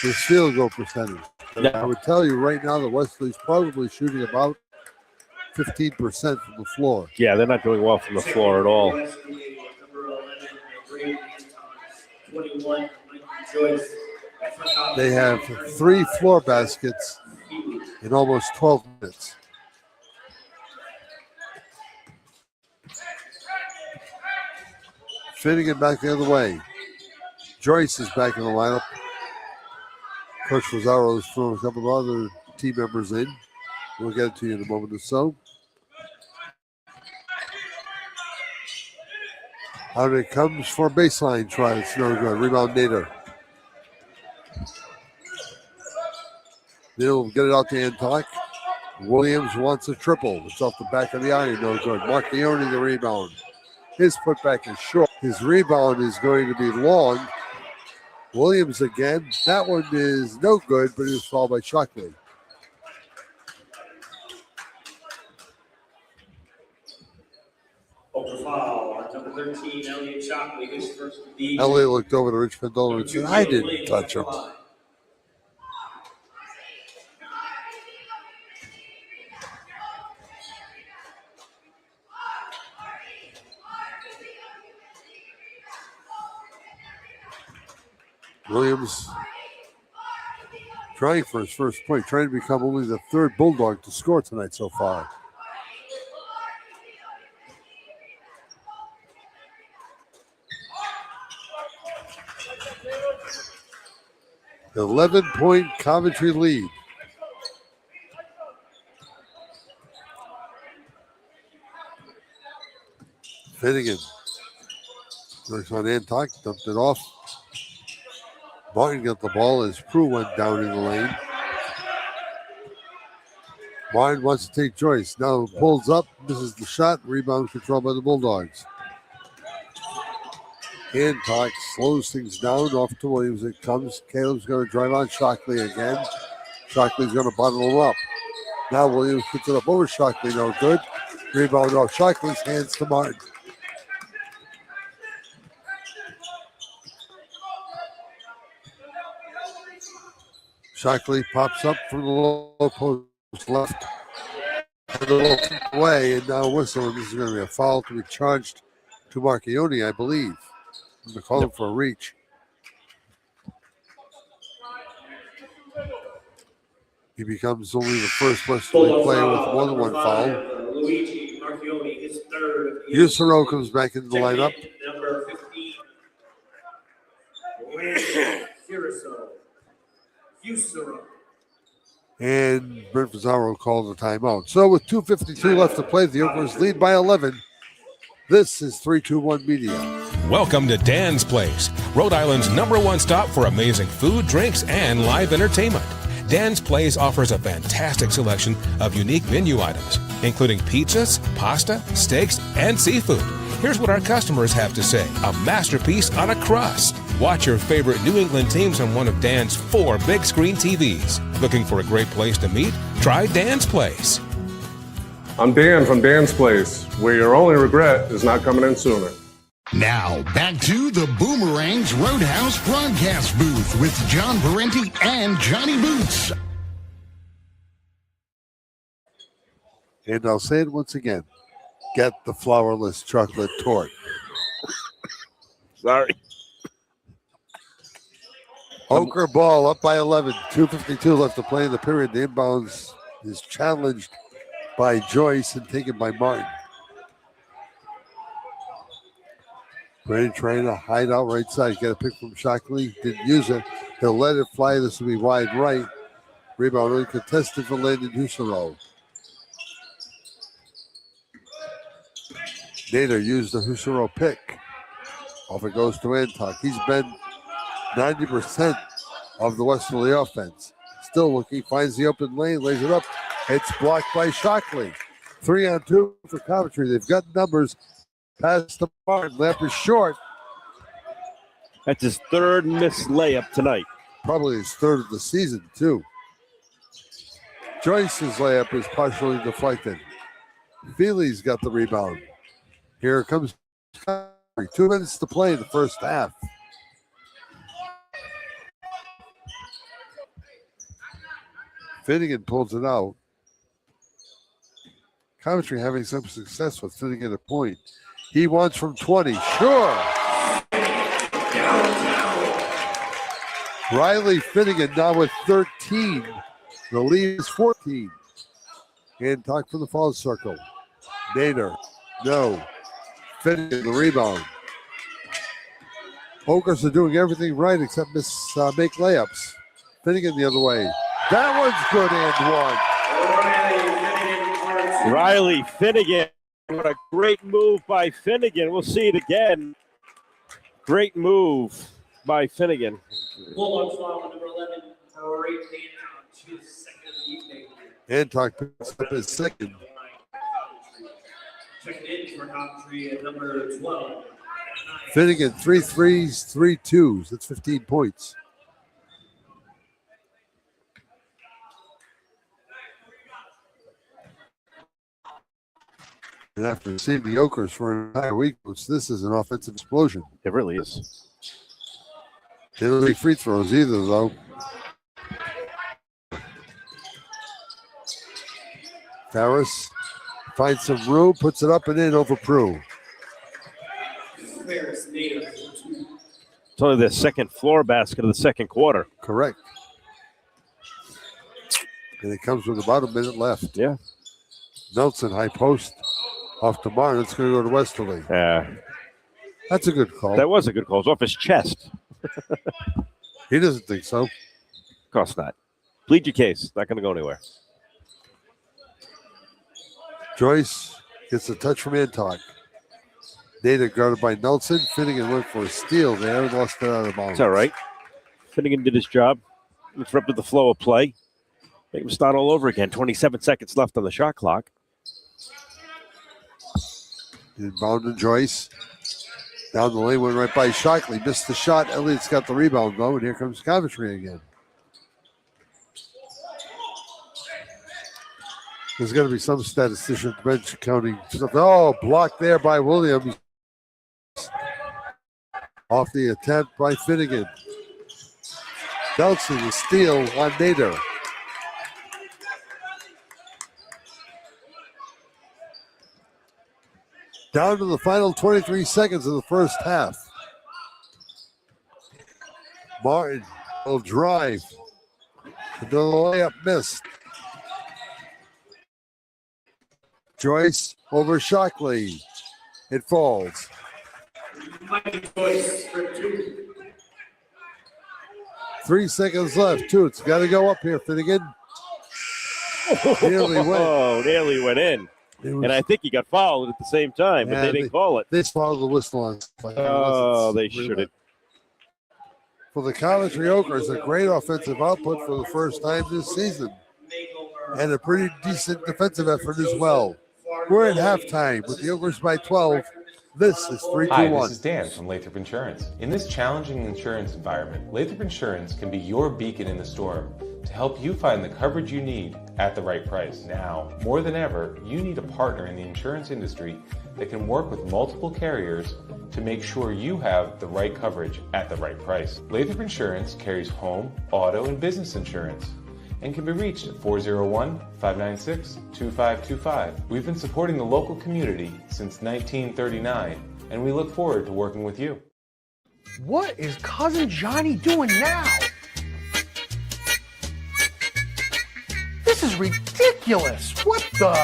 is field goal percentage. Yeah. I would tell you right now that Westerly's probably shooting about 15% from the floor. Yeah, they're not doing well from the floor at all. They have 3 floor baskets in almost 12 minutes. Finnegan back the other way. Joyce is back in the lineup. Coach Lazzaro's thrown a couple of other team members in. We'll get it to you in a moment or so. Out it comes for a baseline try. It's no good. Rebound Nader. They'll get it out to Antoc. Williams wants a triple. It's off the back of the iron. No good. Marchione the rebound. His putback is short. His rebound is going to be long. Williams again. That one is no good, but he was fouled by Shockley. Foul on number 13, Elliot Shockley, his first of the Elliot looked over to Rich Pendola and said, I didn't touch him. Williams trying for his first point, trying to become only the 3rd Bulldog to score tonight so far. The 11-point Coventry lead. Finnegan works on Antoc, dumped it off. Martin got the ball as Prue went down in the lane. Martin wants to take Joyce. Now pulls up, misses the shot. Rebound controlled by the Bulldogs. Antoc slows things down. Off to Williams it comes. Caleb's going to drive on Shockley again. Shockley's going to bottle him up. Now Williams puts it up over Shockley. No good. Rebound off Shockley's hands to Martin. Shockley pops up from the low post left. And a little away, and now whistle. This is going to be a foul to be charged to Marchione, I believe. I'm going to call him for a reach. He becomes only the first Westerly player with more than one foul. Luigi Marchione, his 3rd. Usero comes back into the lineup. Number 15. Usero. And Brent Pizarro called the timeout. So with 2:52 left to play, the Oakers lead by 11. This is 321 Media. Welcome to Dan's Place, Rhode Island's #1 stop for amazing food, drinks, and live entertainment. Dan's Place offers a fantastic selection of unique menu items, including pizzas, pasta, steaks, and seafood. Here's what our customers have to say. A masterpiece on a crust. Watch your favorite New England teams on one of Dan's 4 big screen TVs. Looking for a great place to meet? Try Dan's Place. I'm Dan from Dan's Place, where your only regret is not coming in sooner. Now, back to the Boomerangs Roadhouse broadcast booth with John Parenti and Johnny Boots. And I'll say it once again. Get the flourless chocolate torte. Sorry. Ochre ball up by 11. 2:52 left to play in the period. The inbounds is challenged by Joyce and taken by Martin. Brady trying to hide out right side. Get a pick from Shockley. Didn't use it. He'll let it fly. This will be wide right. Rebound uncontested for Landon Husserow. Nader used the Husserow pick. Off it goes to Antok. He's been 90% of the Westerly offense. Still looking, finds the open lane, lays it up. It's blocked by Shockley. 3-on-2 for Coventry. They've got numbers. Pass the Martin. Layup is short. That's his third missed layup tonight. Probably his third of the season, too. Joyce's layup is partially deflected. Feely's got the rebound. Here comes Coventry. 2 minutes to play in the first half. Finnegan pulls it out. Coventry having some success with Finnegan at point. He wants from 20. Sure. Riley Finnegan now with 13. The lead is 14. And talk from the foul circle. Nader. No. Finnegan the rebound. Okers are doing everything right except make layups. Finnegan the other way. That one's good and one. Riley Finnegan. What a great move by Finnegan. We'll see it again. Great move by Finnegan. Bulldogs foul number 11. Great Antok. She's second of the evening. Antok picks up his second. Checking in for Coventry at number 12. Finnegan, 3 threes, 3 twos. That's 15 points. And after seeing the Okers for an entire week, this is an offensive explosion. It really is. They don't make free throws either, though. Farris finds some room, puts it up and in over Prue. Ferris Nader. It's only the second floor basket of the second quarter. Correct. And it comes with about a minute left. Yeah. Nelson, high post. Off to Martin. It's going to go to Westerly. Yeah. That's a good call. That was a good call. It's off his chest. He doesn't think so. Of course not. Plead your case. Not going to go anywhere. Joyce gets a touch from Antok. Nader guarded by Nelson. Finnegan went for a steal there and lost it out of bounds. It's all right. Finnegan did his job. Interrupted the flow of play. Make him start all over again. 27 seconds left on the shot clock. Inbound to Joyce. Down the lane, went right by Shockley. Missed the shot. Elliott's got the rebound, though, and here comes Coventry again. There's going to be some statistician at the bench counting. Oh, blocked there by Williams. Off the attempt by Finnegan. Nelson, the steal on Nader. Down to the final 23 seconds of the first half. Martin will drive. The layup missed. Joyce over Shockley. It falls. Joyce for 2. 3 seconds left, too. It's got to go up here, Finnegan. Nearly went. Oh, nearly went in. And I think he got fouled at the same time, but they didn't call it. They followed the whistle on. Oh, they should have. For the Coventry Okers, a great offensive output for the first time this season. and a pretty decent defensive effort as well. We're at halftime with the Ogres by 12. This is 3-2-1. Hi, this is Dan from Lathrop Insurance. In this challenging insurance environment, Lathrop Insurance can be your beacon in the storm to help you find the coverage you need at the right price. Now, more than ever, you need a partner in the insurance industry that can work with multiple carriers to make sure you have the right coverage at the right price. Lathrop Insurance carries home, auto, and business insurance and can be reached at 401-596-2525. We've been supporting the local community since 1939, and we look forward to working with you. What is Cousin Johnny doing now? This is ridiculous. What the?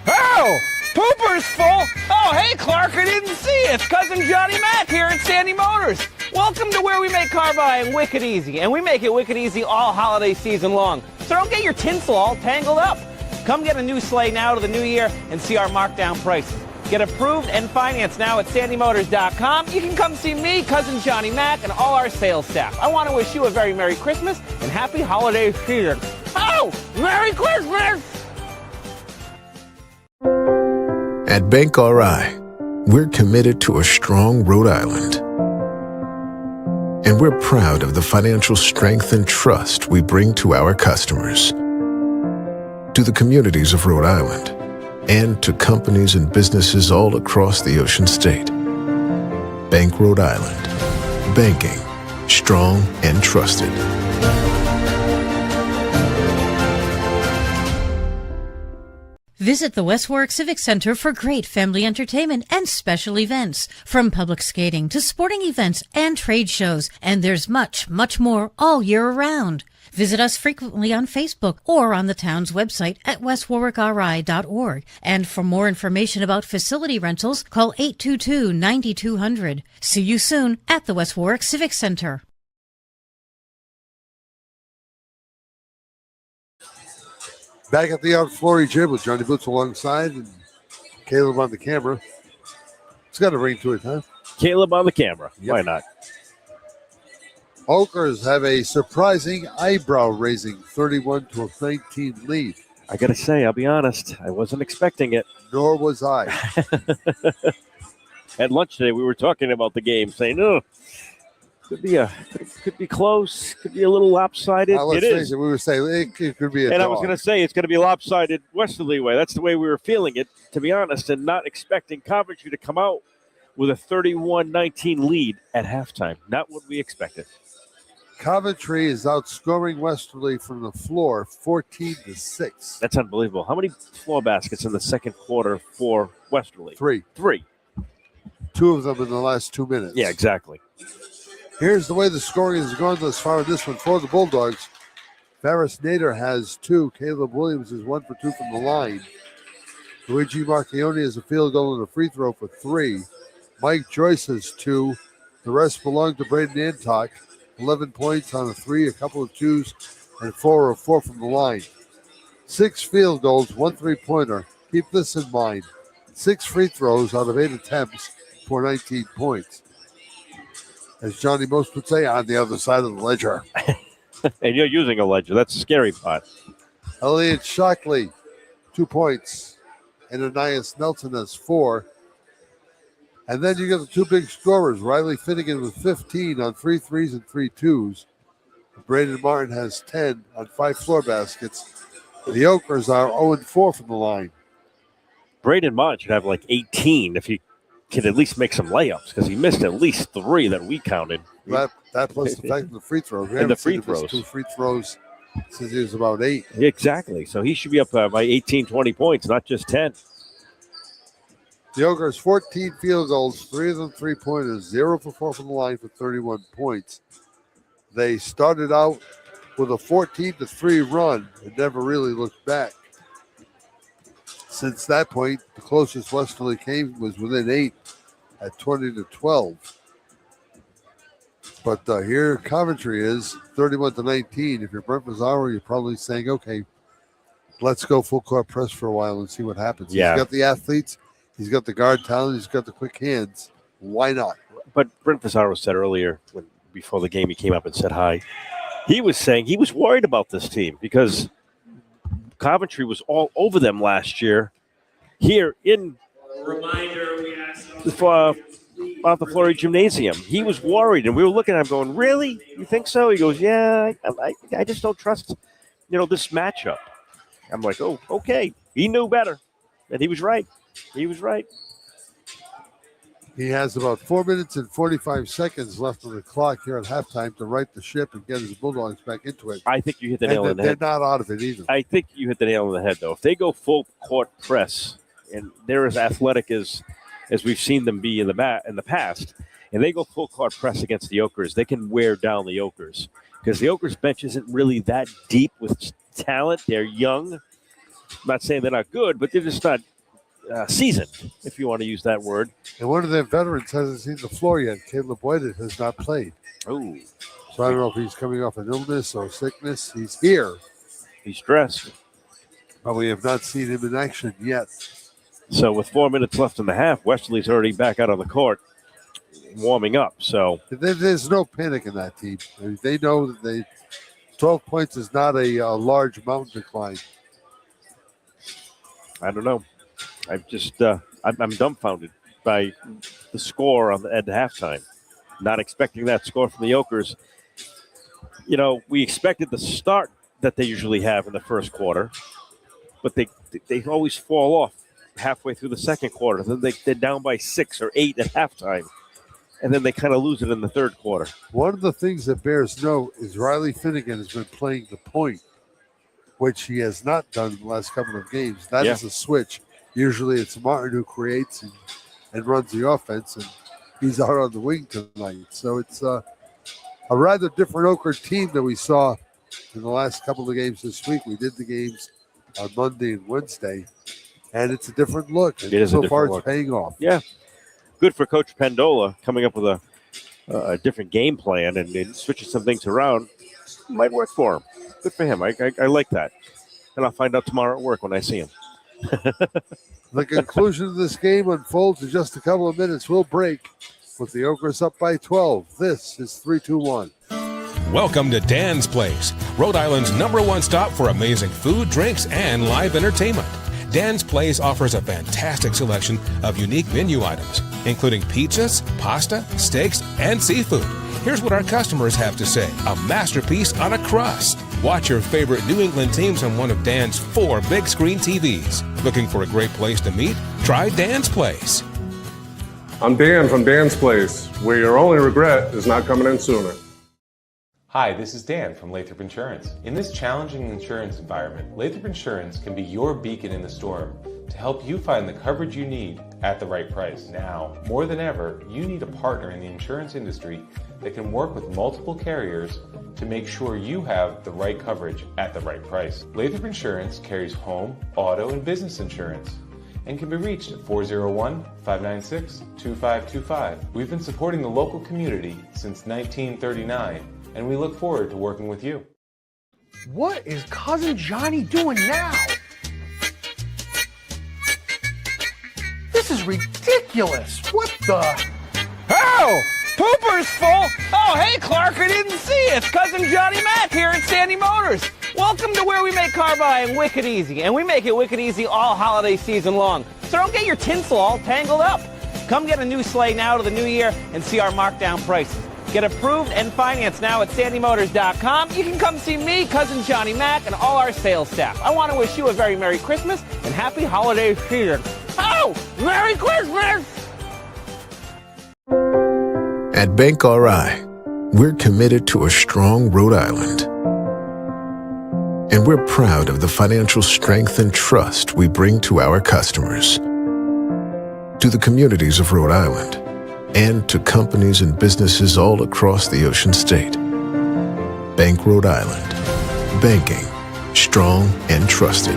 Oh! Pooper's full! Oh, hey, Clark, I didn't see it. It's Cousin Johnny Mac here at Sandy Motors. Welcome to where we make car buying wicked easy, and we make it wicked easy all holiday season long. So don't get your tinsel all tangled up. Come get a new sleigh now to the new year and see our markdown prices. Get approved and financed now at sandymotors.com. You can come see me, Cousin Johnny Mac, and all our sales staff. I want to wish you a very Merry Christmas and Happy Holiday Season. Oh, Merry Christmas! At Bank RI, we're committed to a strong Rhode Island. And we're proud of the financial strength and trust we bring to our customers, to the communities of Rhode Island, and to companies and businesses all across the Ocean State. Bank Rhode Island. Banking. Strong and trusted. Visit the West Warwick Civic Center for great family entertainment and special events, from public skating to sporting events and trade shows, and there's much, much more all year round. Visit us frequently on Facebook or on the town's website at westwarwickri.org. And for more information about facility rentals, call 822-9200. See you soon at the West Warwick Civic Center. Back at the Flory Gym with Johnny Boots alongside and Caleb on the camera. It's got a ring to it, huh? Caleb on the camera. Yep. Why not? Ogres have a surprising eyebrow-raising 31-19 lead. I got to say, I'll be honest, I wasn't expecting it. Nor was I. At lunch today, we were talking about the game, saying, "Oh, could be close, could be a little lopsided." Let's it face is. it, we were saying it could be a And draw. I was going to say it's going to be lopsided Westerly way. That's the way we were feeling it, to be honest, and not expecting Coventry to come out with a 31-19 lead at halftime. Not what we expected. Coventry is outscoring Westerly from the floor 14-6. That's unbelievable. How many floor baskets in the second quarter for Westerly? Three. Two of them in the last 2 minutes. Yeah, exactly. Here's the way the scoring has gone thus far in this one for the Bulldogs. Ferris Nader has 2. Caleb Williams is 1 for 2 from the line. Luigi Marchioni has a field goal and a free throw for 3. Mike Joyce has 2. The rest belong to Braden Antock. 11 points on a 3, a couple of 2s, and 4 of 4 from the line. 6 field goals, 1 3-pointer. Keep this in mind. 6 free throws out of 8 attempts for 19 points. As Johnny Most would say, on the other side of the ledger. And you're using a ledger. That's the scary part. Elliot Shockley, 2 points. And Ananias Nelson has 4. And then you get the 2 big scorers. Riley Finnegan with 15 on 3 threes and 3 twos. Braden Martin has 10 on 5 floor baskets. The Okers are 0-4 from the line. Braden Martin should have like 18 if he can at least make some layups, because he missed at least 3 that we counted. That plus the fact of the free throws. And the free throws. 2 free throws since he was about 8. Exactly. So he should be up by 18, 20 points, not just 10. The Ogres 14 field goals, 3 of them 3-pointers, 0 for 4 from the line for 31 points. They started out with a 14-3 run and never really looked back. Since that point, the closest Westerly came was within 8 at 20-12. But here Coventry is 31-19. If you're Brent Mazzaro, you're probably saying, okay, let's go full court press for a while and see what happens. Yeah. He's got the athletes. He's got the guard talent. He's got the quick hands. Why not? But Brent Pizarro said earlier, before the game, he came up and said hi. He was saying he was worried about this team because Coventry was all over them last year here in Reminder, we asked Martha Fleury Gymnasium. He was worried, and we were looking at him going, really? You think so? He goes, yeah, I just don't trust, this matchup. I'm like, oh, okay. He knew better, and he was right. He was right. He has about 4 minutes and 45 seconds left on the clock here at halftime to right the ship and get his Bulldogs back into it. I think you hit the nail on the head. They're not out of it either. I think you hit the nail on the head, though. If they go full court press, and they're as athletic as we've seen them be in the past, and they go full court press against the Okers, they can wear down the Okers. Because the Okers bench isn't really that deep with talent. They're young. I'm not saying they're not good, but they're just not seasoned, if you want to use that word. And one of their veterans hasn't seen the floor yet. Caleb White has not played. Oh. So I don't know if he's coming off an illness or sickness. He's here. He's dressed. But we have not seen him in action yet. So with 4 minutes left in the half, Westerly's already back out on the court warming up. So there's no panic in that team. I mean, they know that 12 points is not a large mountain to climb. I don't know. I'm dumbfounded by the score at halftime. Not expecting that score from the Okers. We expected the start that they usually have in the first quarter, but they always fall off halfway through the second quarter. Then they're down by 6 or 8 at halftime, and then they kind of lose it in the third quarter. One of the things that bears note is Riley Finnegan has been playing the point, which he has not done in the last couple of games. That is a switch. Usually it's Martin who creates and runs the offense, and he's out on the wing tonight. So it's a rather different Oker team that we saw in the last couple of games this week. We did the games on Monday and Wednesday, and it's a different look. And so far, it's paying off. Yeah. Good for Coach Pendola coming up with a different game plan and switching some things around. Might work for him. Good for him. I like that. And I'll find out tomorrow at work when I see him. The conclusion of this game unfolds in just a couple of minutes. We'll break with the Okers up by 12. This is 3-2-1. Welcome to Dan's Place, Rhode Island's #1 stop for amazing food, drinks, and live entertainment. Dan's Place offers a fantastic selection of unique menu items, including pizzas, pasta, steaks, and seafood. Here's what our customers have to say: a masterpiece on a crust. Watch your favorite New England teams on one of Dan's 4 big screen TVs. Looking for a great place to meet? Try Dan's Place. I'm Dan from Dan's Place, where your only regret is not coming in sooner. Hi, this is Dan from Lathrop Insurance. In this challenging insurance environment, Lathrop Insurance can be your beacon in the storm to help you find the coverage you need at the right price. Now, more than ever, you need a partner in the insurance industry that can work with multiple carriers to make sure you have the right coverage at the right price. Lathrop Insurance carries home, auto, and business insurance and can be reached at 401-596-2525. We've been supporting the local community since 1939, and we look forward to working with you. What is Cousin Johnny doing now? This is ridiculous. What the? Oh! Pooper's full! Oh, hey, Clark, I didn't see you. It's Cousin Johnny Mac here at Sandy Motors. Welcome to where we make car buying wicked easy, and we make it wicked easy all holiday season long. So don't get your tinsel all tangled up. Come get a new sleigh now to the new year and see our markdown prices. Get approved and financed now at sandymotors.com. You can come see me, Cousin Johnny Mac, and all our sales staff. I want to wish you a very Merry Christmas and Happy Holiday Season. Oh, Merry Christmas! At Bank RI, we're committed to a strong Rhode Island. And we're proud of the financial strength and trust we bring to our customers, to the communities of Rhode Island, and to companies and businesses all across the Ocean State. Bank Rhode Island. Banking. Strong and trusted.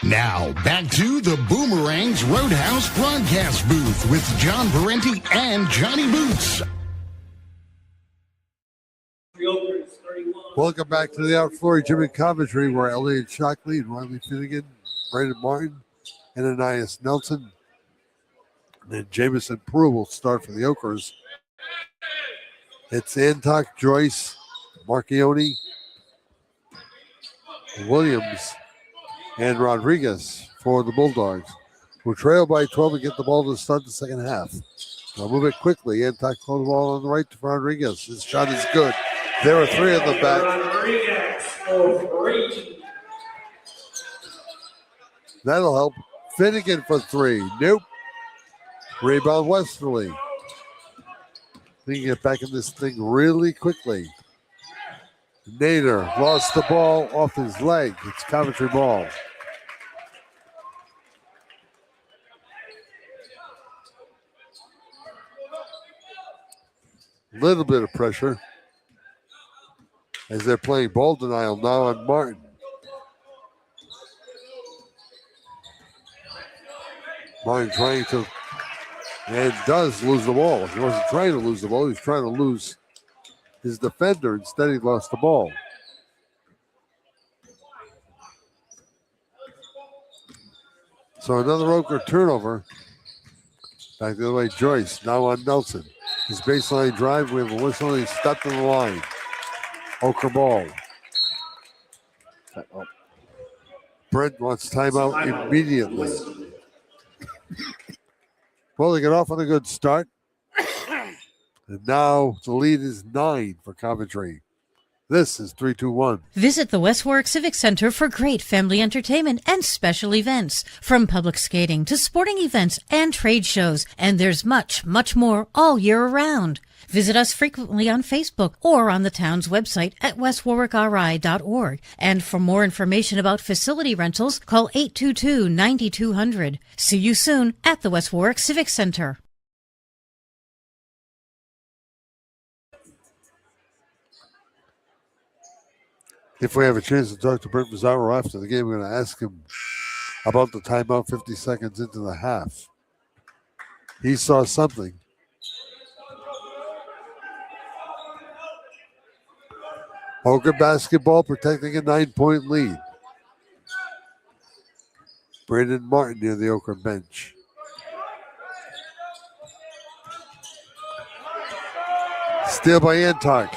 Now, back to the Boomerang's Roadhouse broadcast booth with John Parenti and Johnny Boots. Welcome back to the Outfloor Gym in Coventry, where Elliot Shockley and Riley Finnegan, Brandon Martin, and Ananias Nelson, and then Jamison Prue will start for the Okers. It's Antok, Joyce, Marchione, Williams, and Rodriguez for the Bulldogs, who trail by 12 and get the ball to start the second half. They'll move it quickly. Antok throws the ball on the right to Rodriguez. His shot is good. There are three on the back. Rodriguez for 3. That'll help. Finnegan for 3. Nope. Rebound Westerly. They can get back in this thing really quickly. Nader lost the ball off his leg. It's Coventry ball. Little bit of pressure as they're playing ball denial now on Martin. Martin trying to, and does lose the ball. He wasn't trying to lose the ball. He was trying to lose his defender. Instead, he lost the ball. So another Oker turnover. Back the other way, Joyce now on Nelson. His baseline drive, we have a whistle. He stepped in the line. Oker ball. Brent wants timeout immediately. Well, they get off on a good start. And now the lead is 9 for Coventry. This is 3-2-1. Visit the West Warwick Civic Center for great family entertainment and special events, from public skating to sporting events and trade shows. And there's much, much more all year around. Visit us frequently on Facebook or on the town's website at westwarwickri.org. And for more information about facility rentals, call 822-9200. See you soon at the West Warwick Civic Center. If we have a chance to talk to Brent Mazzaro after the game, we're going to ask him about the timeout 50 seconds into the half. He saw something. Oker basketball protecting a 9-point lead. Brandon Martin near the Oker bench. Steal by Antok.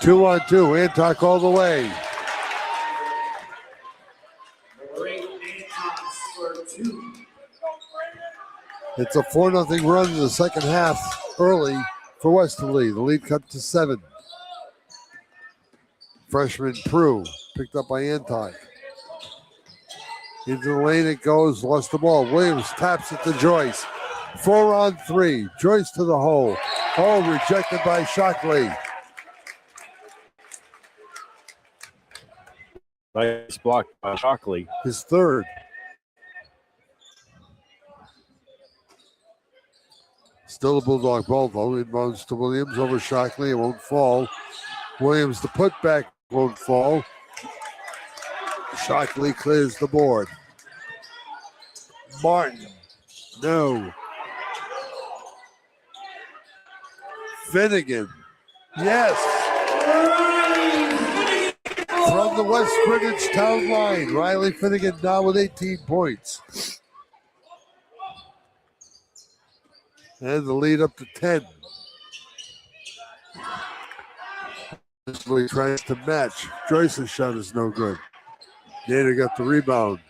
2-on-2. Antok all the way. It's a 4-0 run in the second half early for Westerly. The lead cut to 7. Freshman Prue picked up by Antok. Into the lane it goes, lost the ball. Williams taps it to Joyce. 4-on-3. Joyce to the hole. Oh, rejected by Shockley. Nice block by Shockley. His third. Still a Bulldog ball, though. It runs to Williams over Shockley. It won't fall. Williams, the putback won't fall. Shockley clears the board. Martin. No. Finnegan. Yes. From the West Greenwich town line, Riley Finnegan now with 18 points. And the lead up to 10. Wesley tries to match. Joyce's shot is no good. Nader got the rebound.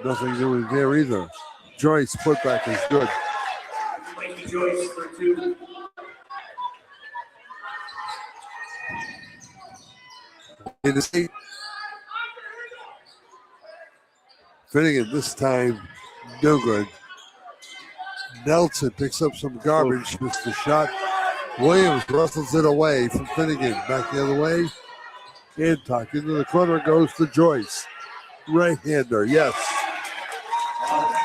Nothing doing there either. Joyce putback is good. Mikey Joyce for 2. In the seat. Finnegan this time, no good. Nelson picks up some garbage, missed the shot. Williams wrestles it away from Finnegan. Back the other way. Antok into the corner goes to Joyce. Right-hander, yes.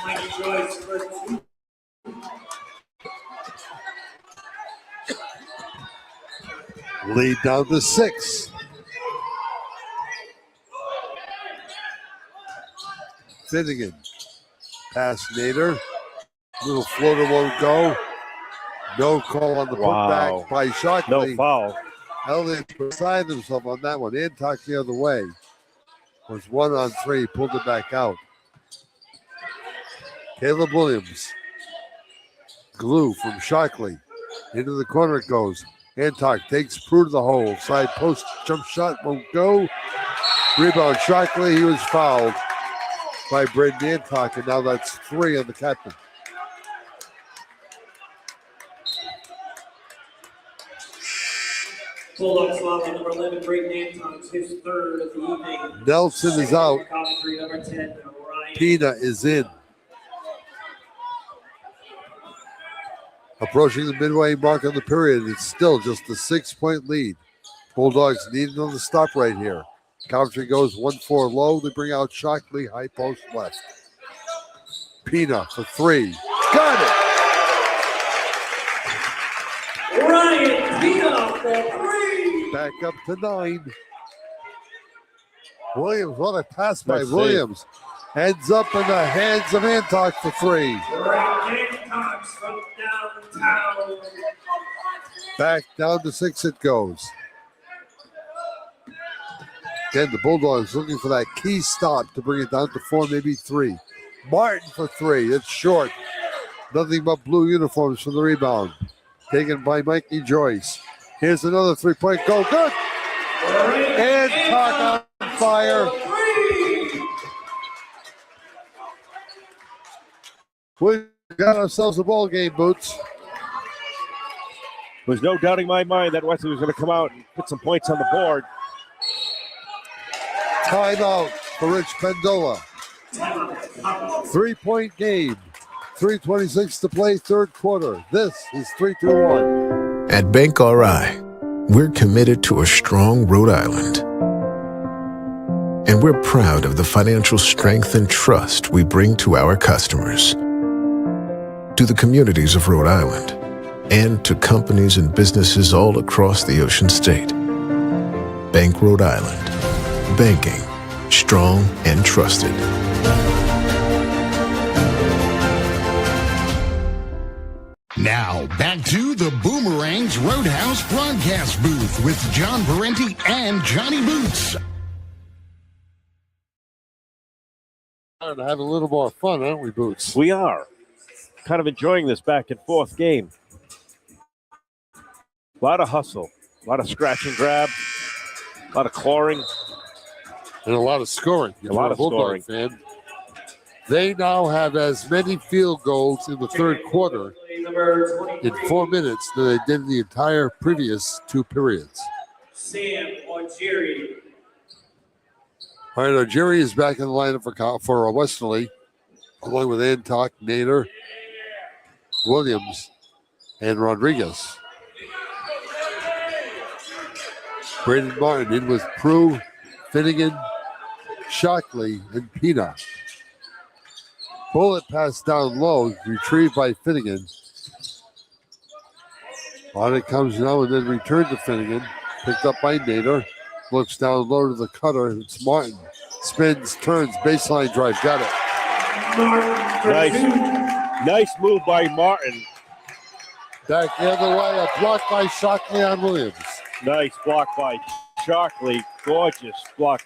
Mikey Joyce for 2. Lead down to 6. Finnegan. Pass Nader. Little floater won't go. No call on the putback by Shockley. No foul. Held it beside himself on that one. Antok the other way. Was 1-on-3. Pulled it back out. Caleb Williams. Glue from Shockley. Into the corner it goes. Antok takes Prue to the hole. Side post jump shot won't go. Rebound Shockley. He was fouled by Braden Antok, and now that's 3 on the captain. Bulldogs foul on number 11, Braden Anton's his third of the evening. Nelson is out. Coventry, number 10, Ryan. Pina is in. Approaching the midway mark of the period, it's still just a 6-point lead. Bulldogs need another stop right here. Coventry goes 1-4 low. They bring out Shockley, high post left. Pina for 3. Got it! Ryan Pina for 3. Back up to 9. Williams, what a pass by Nice Williams. Ends up in the hands of Antok for 3. Braden Anton from downtown. Back down to 6 it goes. Again, the Bulldogs looking for that key stop to bring it down to 4, maybe 3. Martin for 3. It's short. Nothing but blue uniforms for the rebound. Taken by Mikey Joyce. Here's another 3-point goal. Good. Antok on fire. We got ourselves a ball game, Boots. There's no doubting in my mind that Wesley was going to come out and put some points on the board. Timeout for Rich Pendola. 3-point game. 3:26 to play, third quarter. This is 3-2-1. At Bank RI, we're committed to a strong Rhode Island. And we're proud of the financial strength and trust we bring to our customers, to the communities of Rhode Island, and to companies and businesses all across the Ocean State. Bank Rhode Island. Banking, strong and trusted. Now, back to the Boomerangs Roadhouse broadcast booth with John Parenti and Johnny Boots. Trying to have a little more fun, aren't we, Boots? We are kind of enjoying this back and forth game. A lot of hustle, a lot of scratch and grab, a lot of clawing. And a lot of scoring. A lot of Bulldog scoring. Fan. They now have as many field goals in the third quarter in 4 minutes than they did in the entire previous 2 periods. Sam Ojiri. All right, Jerry is back in the lineup for Westerly, along with Antok, Nader, Williams, and Rodriguez. Braden Martin in with Prue, Finnegan, Shockley, and Pina. Bullet pass down low, retrieved by Finnegan. On it comes now and then returned to Finnegan. Picked up by Nader. Looks down low to the cutter. It's Martin. Spins, turns, baseline drive. Got it. Nice move by Martin. Back the other way. A block by Shockley on Williams. Nice block by Shockley. Gorgeous block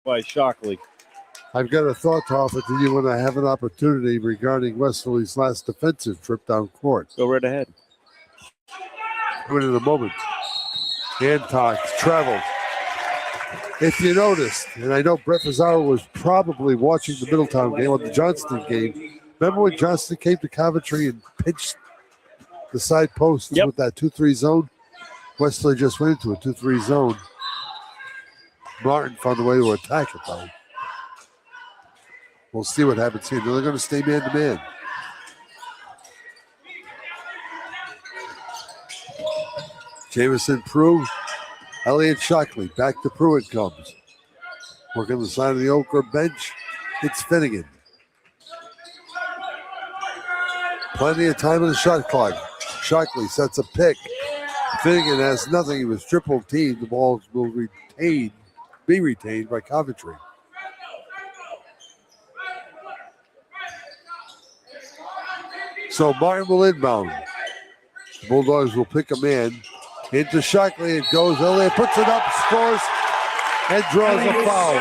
by Shockley. I've got a thought to offer to you when I have an opportunity regarding Westerly's last defensive trip down court. Go right ahead. Do it in a moment. Antok traveled. If you noticed, and I know Brett Mazzaro was probably watching the Middletown game or the Johnston game. Remember when Johnston came to Coventry and pitched the side posts with that 2-3 zone? Westerly just went into a 2-3 zone. Martin found a way to attack it, though. We'll see what happens here. They're going to stay man-to-man. Jamison, Prue, Elliott Shockley. Back to Prue it comes. Working the side of the Ochre bench. It's Finnegan. Plenty of time on the shot clock. Shockley sets a pick. Finnegan has nothing. He was triple teamed. The ball will be retained by Coventry. So Martin will inbound. The Bulldogs will pick a man. Into Shockley it goes. Elliott puts it up, scores, and draws a foul.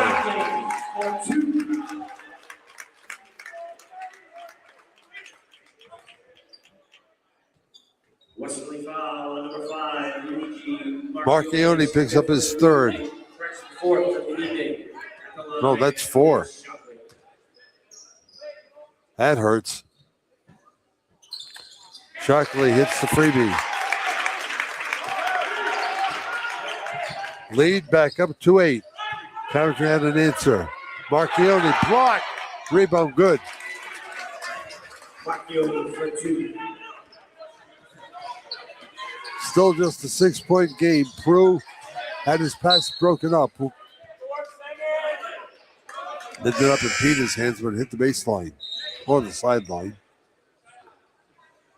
Westerly foul on number 5, Luigi Marchione picks up his third. Fourth of the evening. No, that's 4. That hurts. Shockley hits the freebie. Lead back up to 8. Coventry had an answer. Marchione blocked. Rebound good. Marchione for 2. Still just a 6-point game. Prue had his pass broken up. Ended up in Peter's hands, but hit the baseline or the sideline.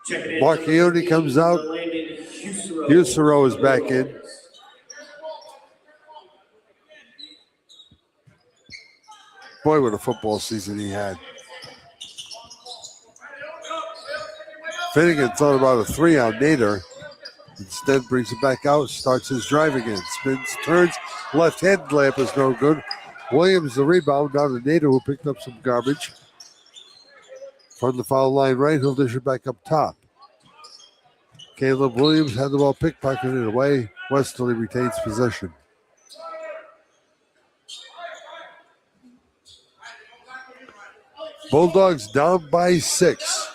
Marchione comes out. Husero is back in. Boy, what a football season he had. Finnegan thought about a 3 on Nader. Instead brings it back out, starts his drive again. Spins, turns, left-hand layup is no good. Williams the rebound down to Nader, who picked up some garbage. From the foul line right, he'll dish it back up top. Caleb Williams had the ball pickpocketed away. Westerly retains possession. Bulldogs down by 6.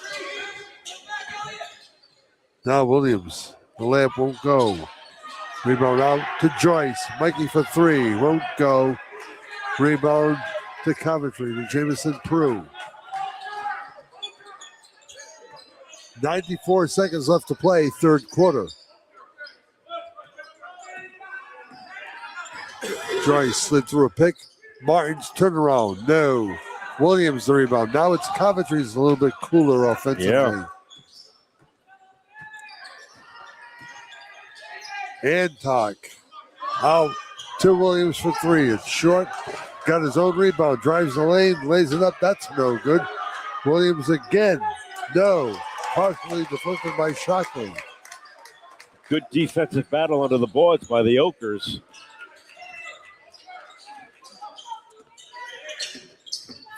Now Williams. The layup won't go. Rebound out to Joyce. Mikey for 3. Won't go. Rebound to Coventry to Jamison Prue. 94 seconds left to play, third quarter. Joyce slid through a pick. Martin's turnaround. No. Williams the rebound. Now it's Coventry's a little bit cooler offensively. Yeah. Antok out to Williams for 3. It's short. Got his own rebound. Drives the lane. Lays it up. That's no good. Williams again. No. Partially deflected by Shockley. Good defensive battle under the boards by the Okers.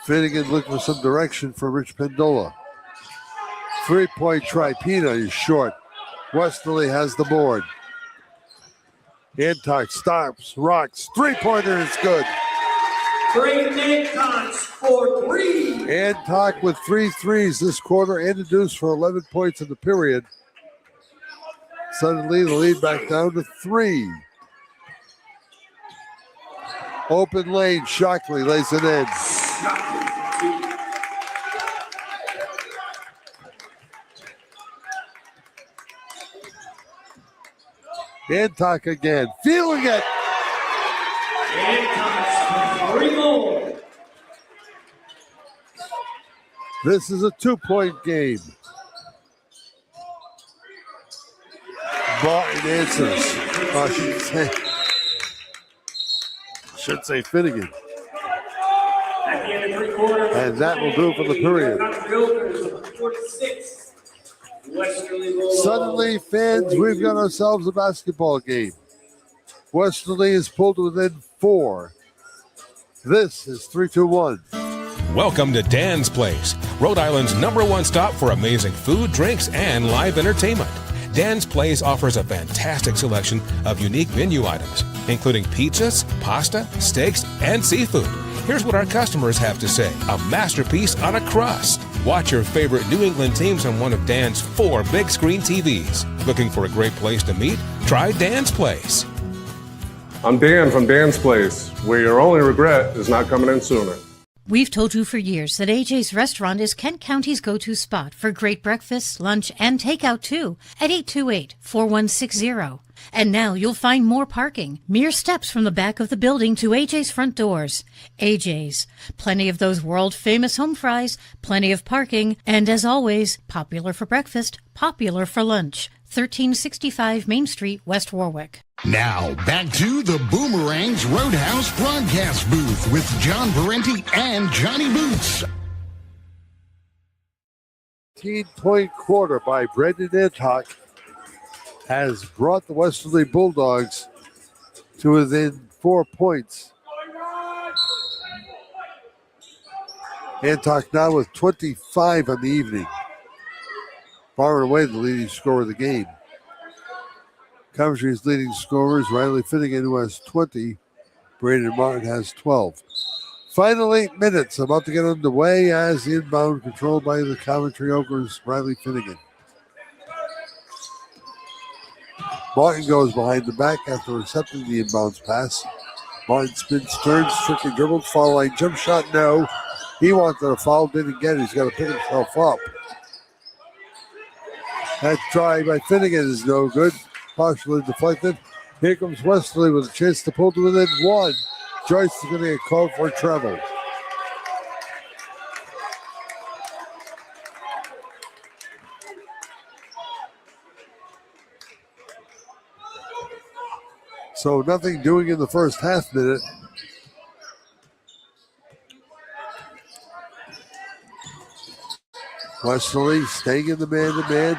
Finnegan looking for some direction for Rich Pendola. 3-point try. Pina is short. Westerly has the board. Antok stops, rocks. 3-pointer is good. Braden Antok for 3. Antok with 3 threes this quarter and a deuce for 11 points in the period. Suddenly the lead back down to 3. Open lane, Shockley lays it in. Antok again, feeling it. Antok for 3 more. This is a 2-point game. Barton answers. I should say Finnegan. At the end of 3 quarters. And that will do for the period. 46. Westerly Bulldogs. Suddenly, fans, we've got ourselves a basketball game. Westerly is pulled within 4. This is 3-2-1. Welcome to Dan's Place, Rhode Island's #1 stop for amazing food, drinks, and live entertainment. Dan's Place offers a fantastic selection of unique menu items, including pizzas, pasta, steaks, and seafood. Here's what our customers have to say: a masterpiece on a crust. Watch your favorite New England teams on one of Dan's 4 big screen TVs. Looking for a great place to meet? Try Dan's Place. I'm Dan from Dan's Place, where your only regret is not coming in sooner. We've told you for years that AJ's Restaurant is Kent County's go-to spot for great breakfast, lunch, and takeout too at 828-4160. And now you'll find more parking, mere steps from the back of the building to AJ's front doors. AJ's. Plenty of those world-famous home fries, plenty of parking, and as always, popular for breakfast, popular for lunch. 1365 Main Street, West Warwick. Now, back to the Boomerang's Roadhouse broadcast booth with John Parenti and Johnny Boots. 18-point quarter by Brendan Antok has brought the Westerly Bulldogs to within 4 points. Antok now with 25 on the evening. Far and away the leading scorer of the game. Coventry's leading scorers, Riley Finnegan, who has 20. Braden Martin has 12. Final 8 minutes about to get underway as the inbound controlled by the Coventry Ogres, Riley Finnegan. Martin goes behind the back after accepting the inbounds pass. Martin spins, turns, strictly dribbled, foul line, jump shot, no. He wanted a foul, didn't get it. He's got to pick himself up. That try by Finnegan is no good. Partially deflected. Here comes Westerly with a chance to pull to within one. Joyce is going to get called for trouble. So nothing doing in the first half minute. Westerly staying in the man-to-man.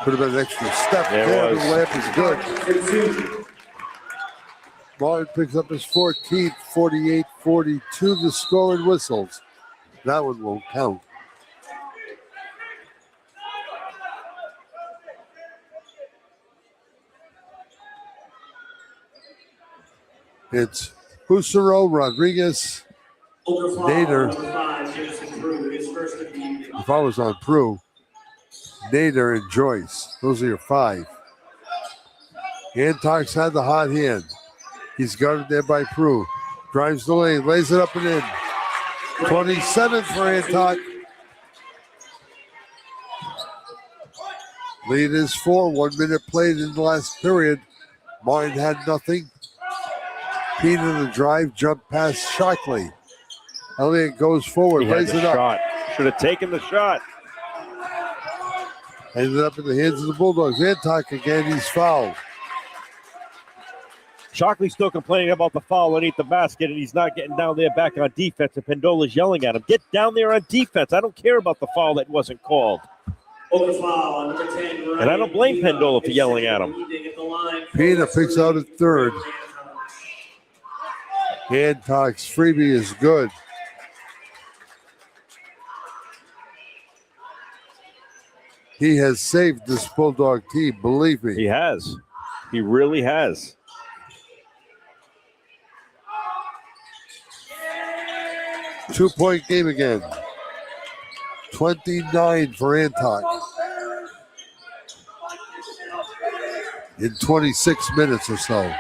Could have been an extra step there. The layup is good. Martin picks up his 14th, 48-42. The score and whistles. That one won't count. It's Husaro, Rodriguez, Nader. If I was on Prue, Nader and Joyce. Those are your 5. Antox had the hot hand. He's guarded there by Prue. Drives the lane, lays it up and in. 27 for Antox. Lead is 4. 1 minute played in the last period. Martin had nothing. Pete in the drive, jump past Shockley. Elliott goes forward, lays it up. Shot. Should have taken the shot. Ended up in the hands of the Bulldogs. Antox again, he's fouled. Shockley's still complaining about the foul underneath the basket, and he's not getting down there back on defense, and Pendola's yelling at him. Get down there on defense. I don't care about the foul that wasn't called. And I don't blame Pendola for yelling at him. Pena picks out at third. Antox freebie is good. He has saved this Bulldog team, believe me. He has. He really has. Two-point game again. 29 for Antox. In 26 minutes or so.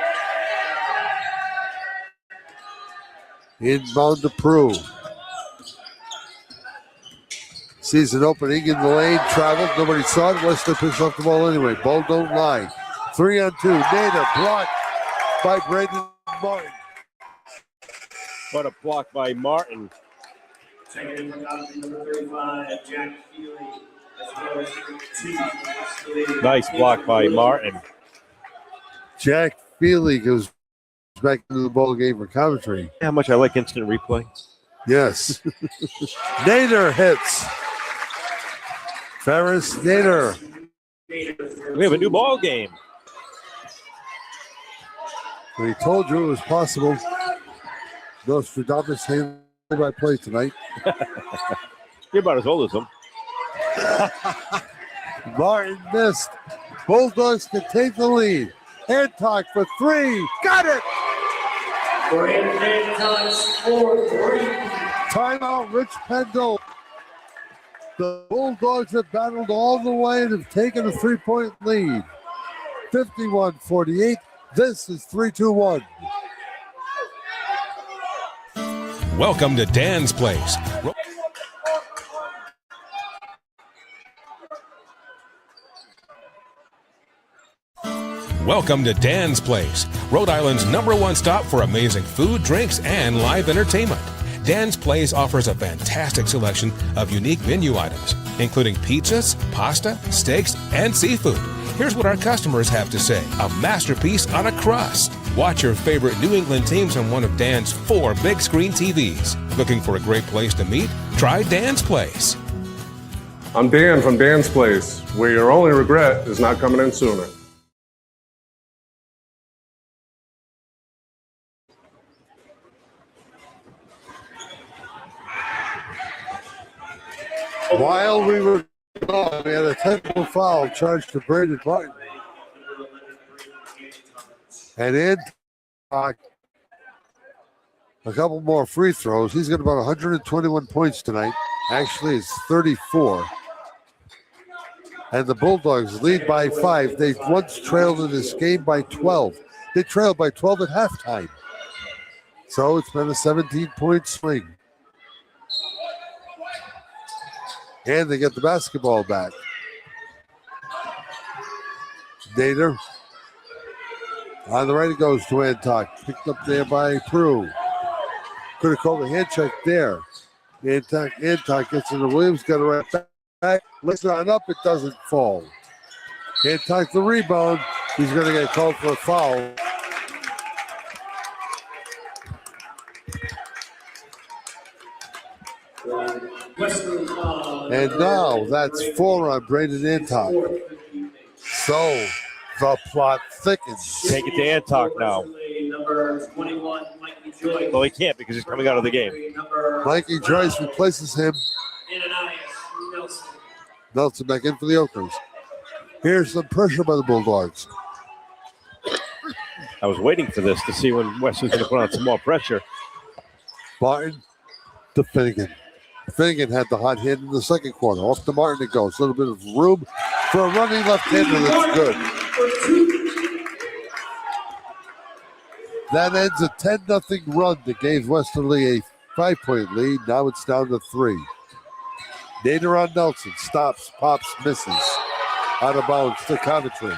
Inbound to Prue. Sees an opening in the lane, traveled, nobody saw it. Wesley picks up the ball anyway. Ball don't lie. 3-on-2. Nader blocked by Braden Martin. What a block by Martin. Second number 35, Jack Feely. Nice block by Martin. Jack Feely goes back into the ball game for Coventry. How much I like instant replay. Yes. Nader hits. Ferris Nader. We have a new ball game. We told you it was possible. Nostradamus handled by play tonight. You're about as old as him. Martin missed. Bulldogs can take the lead. Antox for 3. Got it! Timeout, Rich Pendle. The Bulldogs have battled all the way and have taken a 3-point lead. 51-48. This is 3-2-1. Welcome to Dan's Place. Welcome to Dan's Place, Rhode Island's #1 stop for amazing food, drinks, and live entertainment. Dan's Place offers a fantastic selection of unique menu items, including pizzas, pasta, steaks, and seafood. Here's what our customers have to say: a masterpiece on a crust. Watch your favorite New England teams on one of Dan's 4 big screen TVs. Looking for a great place to meet? Try Dan's Place. I'm Dan from Dan's Place, where your only regret is not coming in sooner. While we were gone, we had a technical foul charged to Braden Martin. And in a couple more free throws. He's got about 121 points tonight. Actually, it's 34. And the Bulldogs lead by 5. They once trailed in this game by 12. They trailed by 12 at halftime. So it's been a 17-point swing. And they get the basketball back. Nader. On the right it goes to Antok. Picked up there by Prue. Could have called a hand check there. Antok gets into Williams. Got it right back. Lifts it on up. It doesn't fall. Antok the rebound. He's going to get called for a foul. And now that's 4 on Braden Antok. So the plot thickens. Take it to Antok now. Well, he can't because he's coming out of the game. Mikey Joyce replaces him. Nelson back in for the Oakers. Here's some pressure by the Bulldogs. I was waiting for this to see when West was going to put on some more pressure. Martin to Finnegan. Finnegan had the hot hit in the second quarter. Off to Martin it goes. A little bit of room for a running left-hander that's good. That ends a 10-0 run that gave Westerly a 5-point lead. Now it's down to 3. Nader on Nelson. Stops, pops, misses. Out of bounds to Coventry.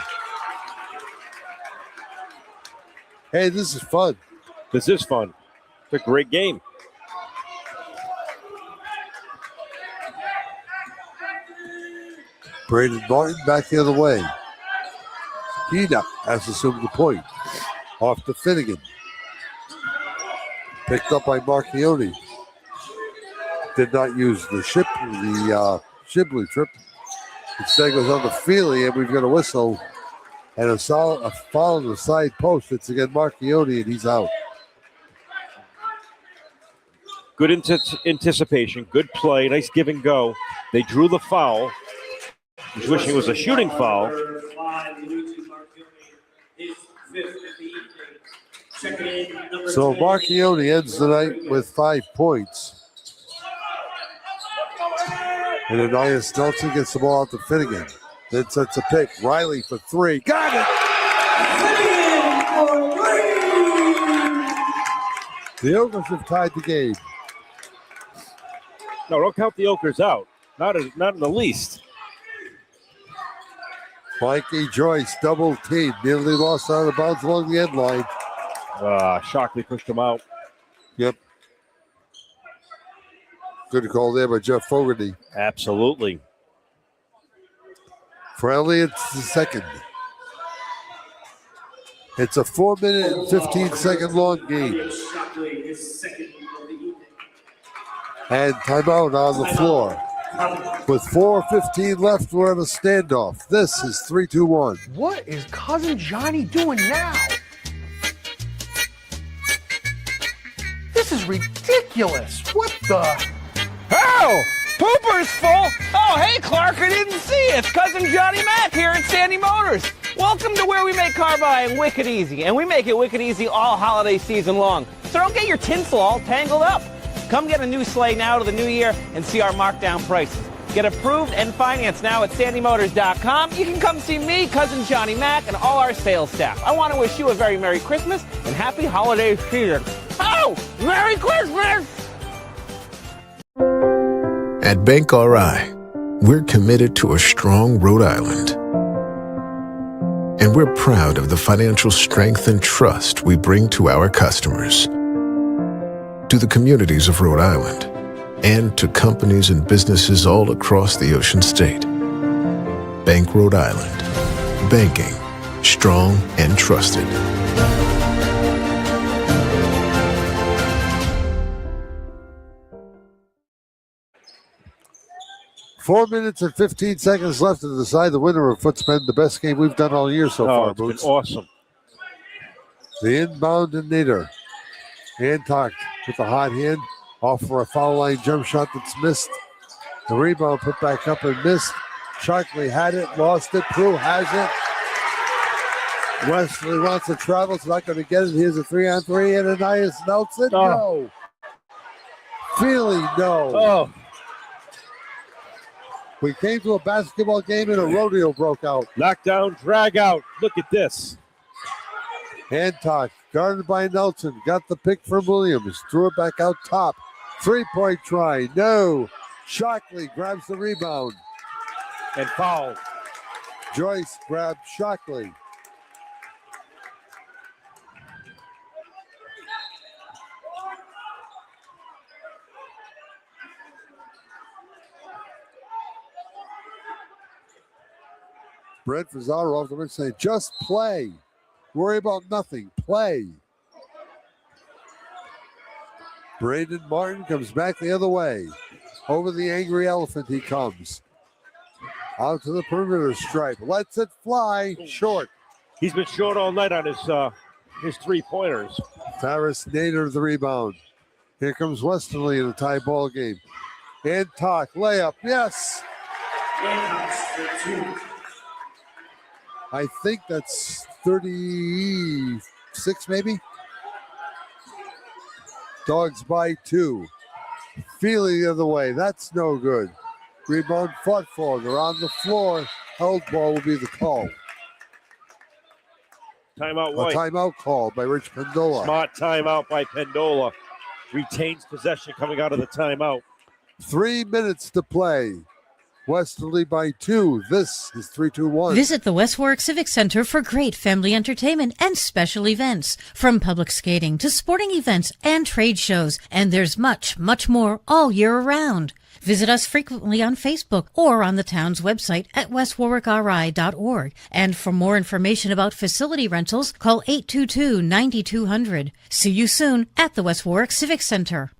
Hey, this is fun. This is fun. It's a great game. Braden Martin back the other way. Hina has assumed the point. Off to Finnegan. Picked up by Marchione. Did not use the Shibley trip. Instead goes on the Feely, and we've got a whistle and a foul on the side post. It's again Marchione, and he's out. Good anticipation, good play, nice give and go. They drew the foul. I was wishing it was a shooting foul. So Marchione ends the night with 5 points. And Ananias Nelson gets the ball out to Finnegan. Then sets a pick. Riley for 3. Got it! The Oakers have tied the game. No, don't count the Oakers out. Not in the least. Mikey Joyce double team. Nearly lost out of bounds along the end line. Shockley pushed him out. Yep. Good call there by Jeff Fogarty. Absolutely. For Elliott's the second. It's a 4-minute and 15-second long game. And timeout on the floor. With 4:15 left, we're at a standoff. This is 3-2-1. What is Cousin Johnny doing now? This is ridiculous. What the? Oh, pooper's full. Oh, hey, Clark, I didn't see it. It's Cousin Johnny Mac here at Sandy Motors. Welcome to where we make car buying wicked easy, and we make it wicked easy all holiday season long. So don't get your tinsel all tangled up. Come get a new sleigh now to the new year and see our markdown prices. Get approved and financed now at sandymotors.com. You can come see me, Cousin Johnny Mac, and all our sales staff. I want to wish you a very Merry Christmas and Happy Holiday Season. Oh, Merry Christmas! At Bank RI, we're committed to a strong Rhode Island. And we're proud of the financial strength and trust we bring to our customers, to the communities of Rhode Island, and to companies and businesses all across the Ocean State. Bank Rhode Island. Banking. Strong and trusted. Four minutes and 15 seconds left to decide the winner of Footspin, the best game we've done all year so far, It's Boots. been awesome. The inbound and Nader. Antok with the hot hand. Off for a foul line jump shot that's missed. The rebound put back up and missed. Shockley had it, lost it. Prue has it. Westerly wants to travel. It's not going to get it. Here's a 3-on-3. And Ananias Nelson. Oh. No. Feely, no. Oh, We came to a basketball game and a rodeo broke out. knockdown, drag out. Look at this. Hancock, guarded by Nelson, got the pick from Williams, threw it back out top. 3-point try, no. Shockley grabs the rebound. And foul. Joyce grabs Shockley. Brent Fazaro off the bench saying, just play. Worry about nothing. Play. Braden Martin comes back the other way. Over the angry elephant he comes. Out to the perimeter stripe. Lets it fly. Short. He's been short all night on his three-pointers. Farris Nader the rebound. Here comes Westerly in a tie ball game. Hancock layup. Yes. I think that's 36 maybe. Dogs by 2. Feely the other way. That's no good. Rebound fought for. They're on the floor. Held ball will be the call. Timeout A White. timeout call by Rich Pendola. Smart timeout by Pendola. Retains possession coming out of the timeout. 3 minutes to play. Westerly by 2. This is 3-2-1. Visit the West Warwick Civic Center for great family entertainment and special events, from public skating to sporting events and trade shows. And there's much, much more all year around. Visit us frequently on Facebook or on the town's website at westwarwickri.org. And for more information about facility rentals, call 822-9200. See you soon at the West Warwick Civic Center.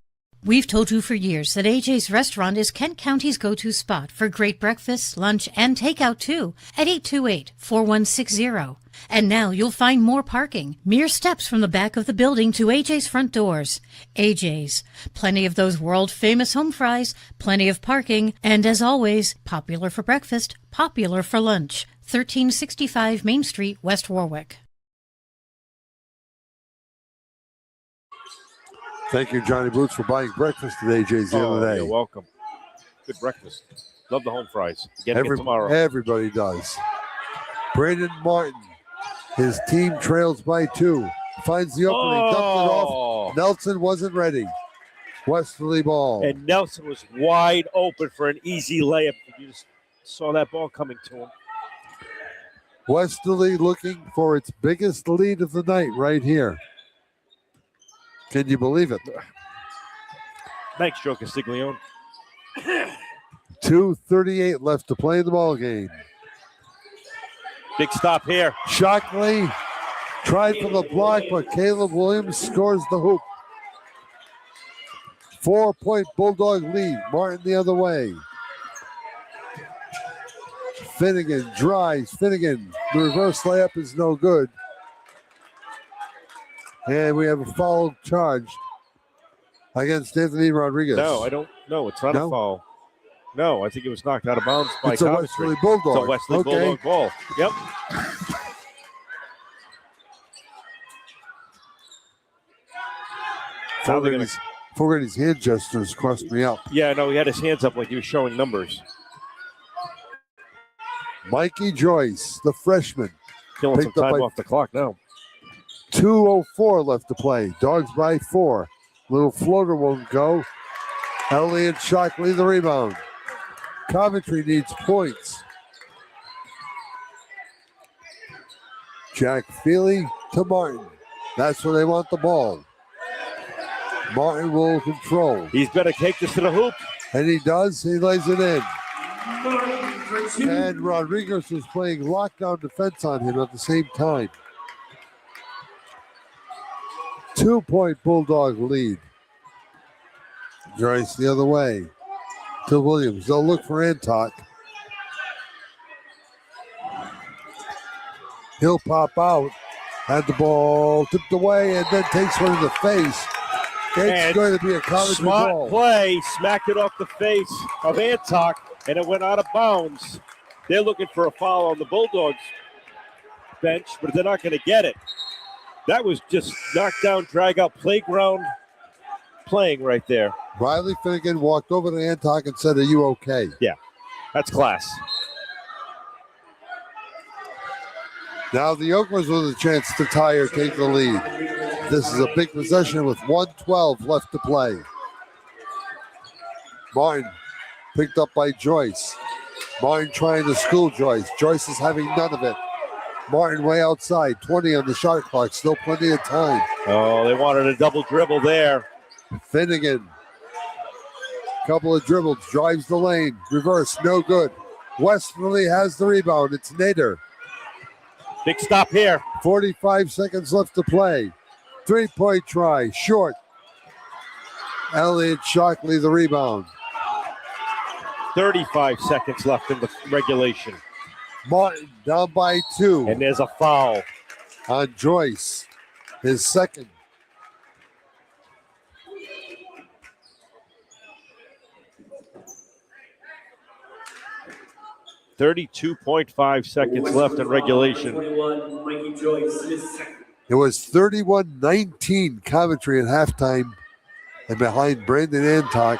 We've told you for years that AJ's Restaurant is Kent County's go-to spot for great breakfast, lunch, and takeout too at 828-4160. And now you'll find more parking, mere steps from the back of the building to AJ's front doors. AJ's, plenty of those world-famous home fries, plenty of parking, and as always, popular for breakfast, popular for lunch. 1365 Main Street, West Warwick. Thank you, Johnny Boots, for buying breakfast at AJ's the other day. You're welcome. Good breakfast. Love the home fries. Getting it tomorrow. Everybody does. Braden Martin, his team trails by 2. Finds the opening, dumped it off. Nelson wasn't ready. Westerly ball. And Nelson was wide open for an easy layup. You just saw that ball coming to him. Westerly looking for its biggest lead of the night right here. Can you believe it? Thanks, Joe Castiglione. 2:38 left to play in the ball game. Big stop here. Shockley tried for the block, but Caleb Williams scores the hoop. 4-point Bulldog lead. Martin the other way. Finnegan drives. Finnegan. The reverse layup is no good. And we have a foul charged against Anthony Rodriguez. No, I don't. No, it's not a foul. No, I think it was knocked out of bounds by It's a Coventry. Westerly Bulldog. It's a Westerly Bulldog ball. Yep. Fogarty's hand gestures crossed me up. Yeah, no, he had his hands up like he was showing numbers. Mikey Joyce, the freshman. Killing some picked up time by off the clock now. 2:04 left to play. Dogs by 4. Little floater won't go. Elliott Shockley the rebound. Coventry needs points. Jack Feely to Martin. That's where they want the ball. Martin will control. He's better take this to the hoop. And he does. He lays it in. And Rodriguez was playing lockdown defense on him at the same time. 2-point Bulldog lead. Joyce the other way to Williams. They'll look for Antok. He'll pop out. Had the ball tipped away and then takes one in the face. It's going to be a Coventry smart ball. play. Smacked it off the face of Antok, and it went out of bounds. They're looking for a foul on the Bulldogs. bench, but they're not going to get it. That was just knockdown, drag out, playground playing right there. Riley Finnegan walked over to Antok and said, "Are you okay?" Yeah, that's class. Now the Oakers with a chance to tie or take the lead. This is a big possession with 1:12 left to play. Martin picked up by Joyce. Martin trying to school Joyce. Joyce is having none of it. Martin way outside, 20 on the shot clock, still plenty of time. Oh, they wanted a double dribble there. Finnegan, couple of dribbles, drives the lane, reverse, no good. Westerly has the rebound, it's Nader. Big stop here. 45 seconds left to play. 3-point try, short. Elliott Shockley the rebound. 35 seconds left in the regulation. Martin down by 2. And there's a foul on Joyce, his second. .5 seconds left in regulation. 21, Mikey Joyce, his second. It was 31-19 Coventry at halftime. And behind Braden Antok,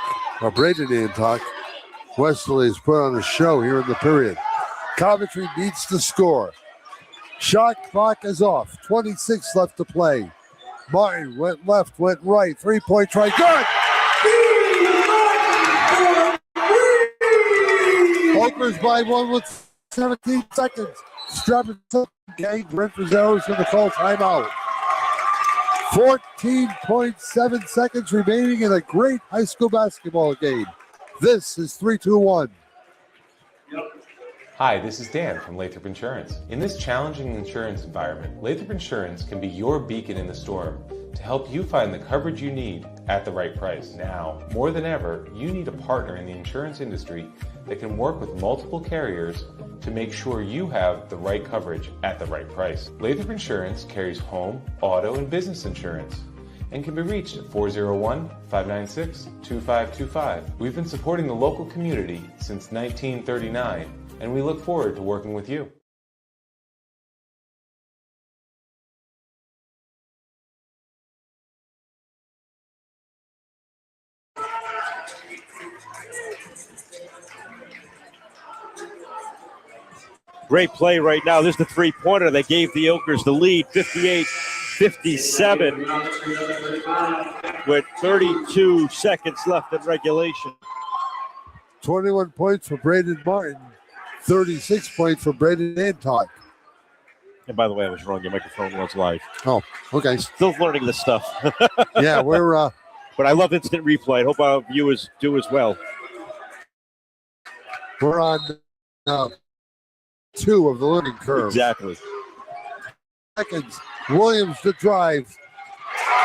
Westerly has put on a show here in the period. Coventry needs to score. Shot clock is off. 26 left to play. Martin went left, went right. 3-point try. Good! Oakers by 1 with 17 seconds. Strapping gang. Brentford Arrows going to call timeout. 14.7 seconds remaining in a great high school basketball game. This is 3-2-1. Hi, this is Dan from Lathrop Insurance. In this challenging insurance environment, Lathrop Insurance can be your beacon in the storm to help you find the coverage you need at the right price. Now, more than ever, you need a partner in the insurance industry that can work with multiple carriers to make sure you have the right coverage at the right price. Lathrop Insurance carries home, auto, and business insurance and can be reached at 401-596-2525. We've been supporting the local community since 1939, and we look forward to working with you. Great play right now. This is the three-pointer that gave the Oakers the lead, 58-57, with 32 seconds left in regulation. 21 points for Braden Martin, 36 points for Braden Antok. And by the way, I was wrong. Your microphone was live. Oh, okay. Still learning this stuff. Yeah, we're... But I love instant replay. I hope our viewers do as well. We're on 2 of the learning curve. Exactly. Seconds. Williams to drive.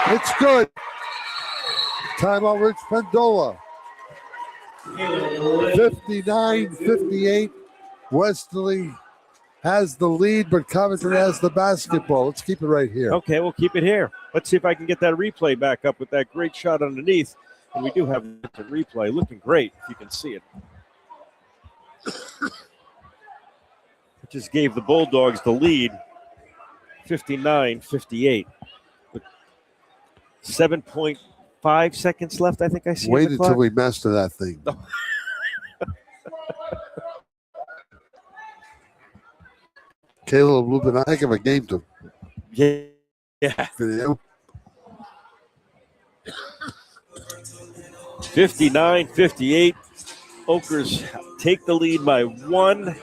It's good. Timeout, Rich Pendola. 59-58. Westerly has the lead, but Coventry has the basketball. Let's keep it right here. Okay, we'll keep it here. Let's see if I can get that replay back up with that great shot underneath. And we do have the replay looking great, if you can see it. It just gave the Bulldogs the lead, 59-58. With 7.5 seconds left, I think I see. Wait until we master that thing. Caleb Lubin, a heck of a game to video. 59-58. Oakers take the lead by 1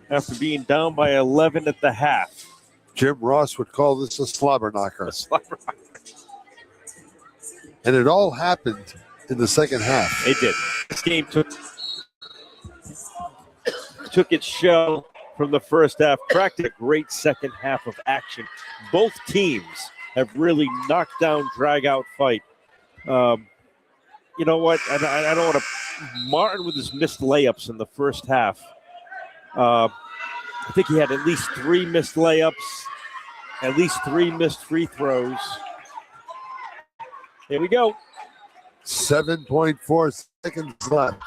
after being down by 11 at the half. Jim Ross would call this a slobber knocker. And it all happened in the second half. It did. This game took its shell from the first half, cracked a great second half of action. Both teams have really knocked down, drag-out fight. You know what? I don't want to. Martin with his missed layups in the first half. I think he had at least 3 missed layups, at least 3 missed free throws. Here we go. 7.4 seconds left.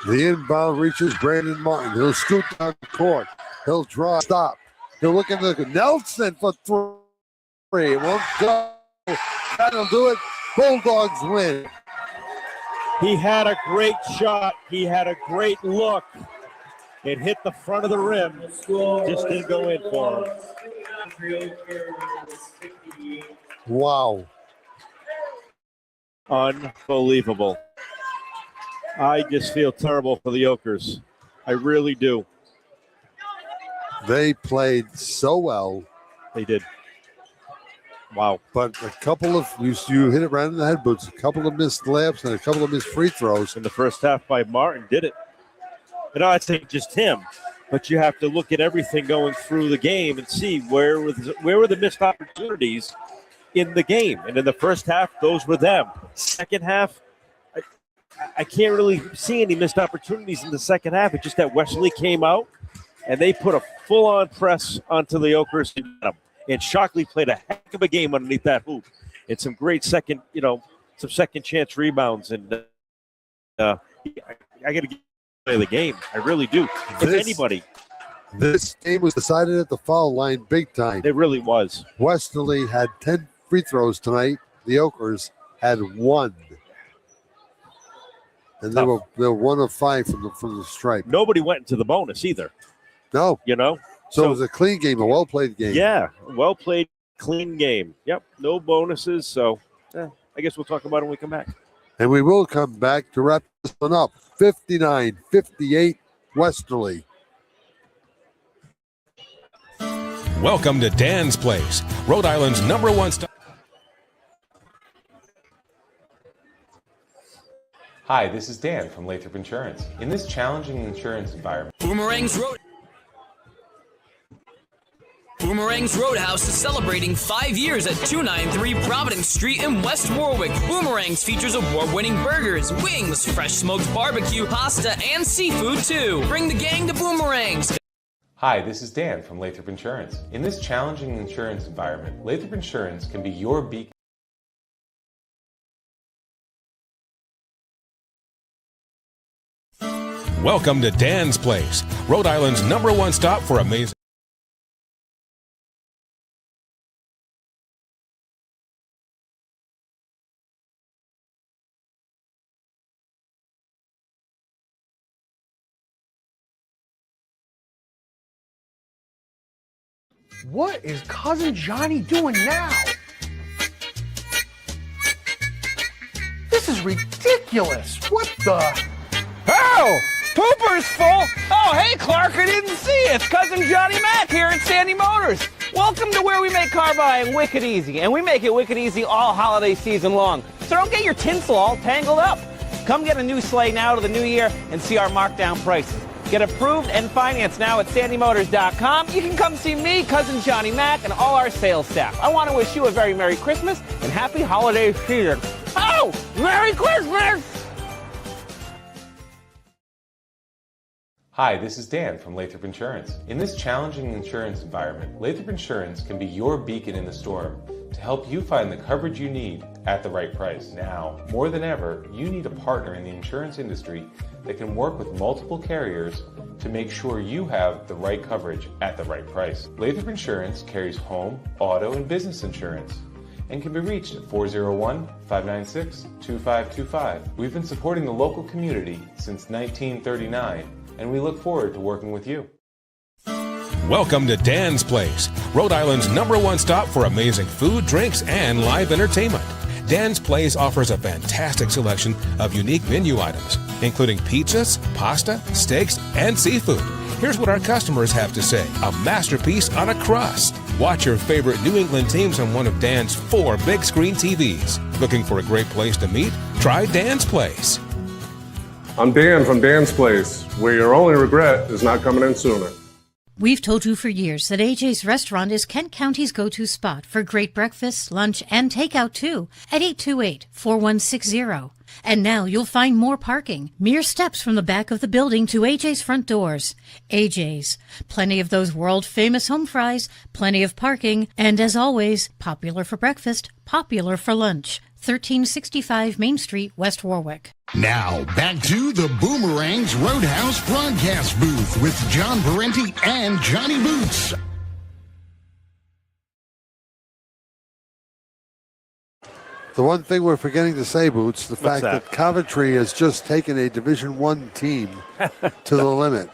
The inbound reaches Brandon Martin. He'll scoot down the court. He'll draw, stop. They're looking to Nelson for three. It won't go. That'll do it. Bulldogs win. He had a great shot. He had a great look. It hit the front of the rim. Just didn't go in for him. Wow. Unbelievable. I just feel terrible for the Okers. I really do. They played so well. They did. Wow. But a couple of, you hit it right in the head, Boots. A couple of missed layups and a couple of missed free throws. In the first half by Martin did it. And I'd say just him. But you have to look at everything going through the game and see where were the missed opportunities in the game. And in the first half, those were them. Second half, I can't really see any missed opportunities in the second half. It's just that Westerly came out and they put a full-on press onto the Okers. And Shockley played a heck of a game underneath that hoop. And some great second chance rebounds. And I got to play the game. I really do. If anybody. This game was decided at the foul line big time. It really was. Westerly had 10 free throws tonight. The Okers had 1. And they were 1 of 5 from the stripe. Nobody went into the bonus either. No. So it was a clean game, a well-played game. Yeah, well-played, clean game. Yep, no bonuses. So I guess we'll talk about it when we come back. And we will come back to wrap this one up. 59-58 Westerly. Welcome to Dan's Place, Rhode Island's #1 stop. Hi, this is Dan from Lathrop Insurance. In this challenging insurance environment, Boomerang's Roadhouse is celebrating 5 years at 293 Providence Street in West Warwick. Boomerang's features award-winning burgers, wings, fresh smoked barbecue, pasta, and seafood too. Bring the gang to Boomerang's. Hi, this is Dan from Lathrop Insurance. In this challenging insurance environment, Lathrop Insurance can be your beacon. Welcome to Dan's Place, Rhode Island's #1 stop for amazing. What is Cousin Johnny doing now? This is ridiculous. What the? Oh! Pooper's full! Oh, hey, Clark, I didn't see it. It's Cousin Johnny Mac here at Sandy Motors. Welcome to where we make car buying wicked easy. And we make it wicked easy all holiday season long. So don't get your tinsel all tangled up. Come get a new sleigh now to the new year and see our markdown prices. Get approved and financed now at sandymotors.com. You can come see me, Cousin Johnny Mac, and all our sales staff. I want to wish you a very Merry Christmas and Happy Holiday Season. Oh, Merry Christmas! Hi, this is Dan from Lathrop Insurance. In this challenging insurance environment, Lathrop Insurance can be your beacon in the storm to help you find the coverage you need at the right price. Now, more than ever, you need a partner in the insurance industry that can work with multiple carriers to make sure you have the right coverage at the right price. Lathrop Insurance carries home, auto, and business insurance and can be reached at 401-596-2525. We've been supporting the local community since 1939, and we look forward to working with you. Welcome to Dan's Place, Rhode Island's #1 stop for amazing food, drinks, and live entertainment. Dan's Place offers a fantastic selection of unique menu items, including pizzas, pasta, steaks, and seafood. Here's what our customers have to say: a masterpiece on a crust. Watch your favorite New England teams on one of Dan's 4 big screen TVs. Looking for a great place to meet? Try Dan's Place. I'm Dan from Dan's Place, where your only regret is not coming in sooner. We've told you for years that AJ's Restaurant is Kent County's go-to spot for great breakfast, lunch, and takeout too at 828-4160. And now you'll find more parking, mere steps from the back of the building to AJ's front doors. AJ's. Plenty of those world-famous home fries, plenty of parking, and as always, popular for breakfast, popular for lunch. 1365 Main Street, West Warwick. Now, back to the Boomerang's Roadhouse broadcast booth with John Parenti and Johnny Boots. The one thing we're forgetting to say, Boots, the What's fact that Coventry has just taken a Division I team to the limit.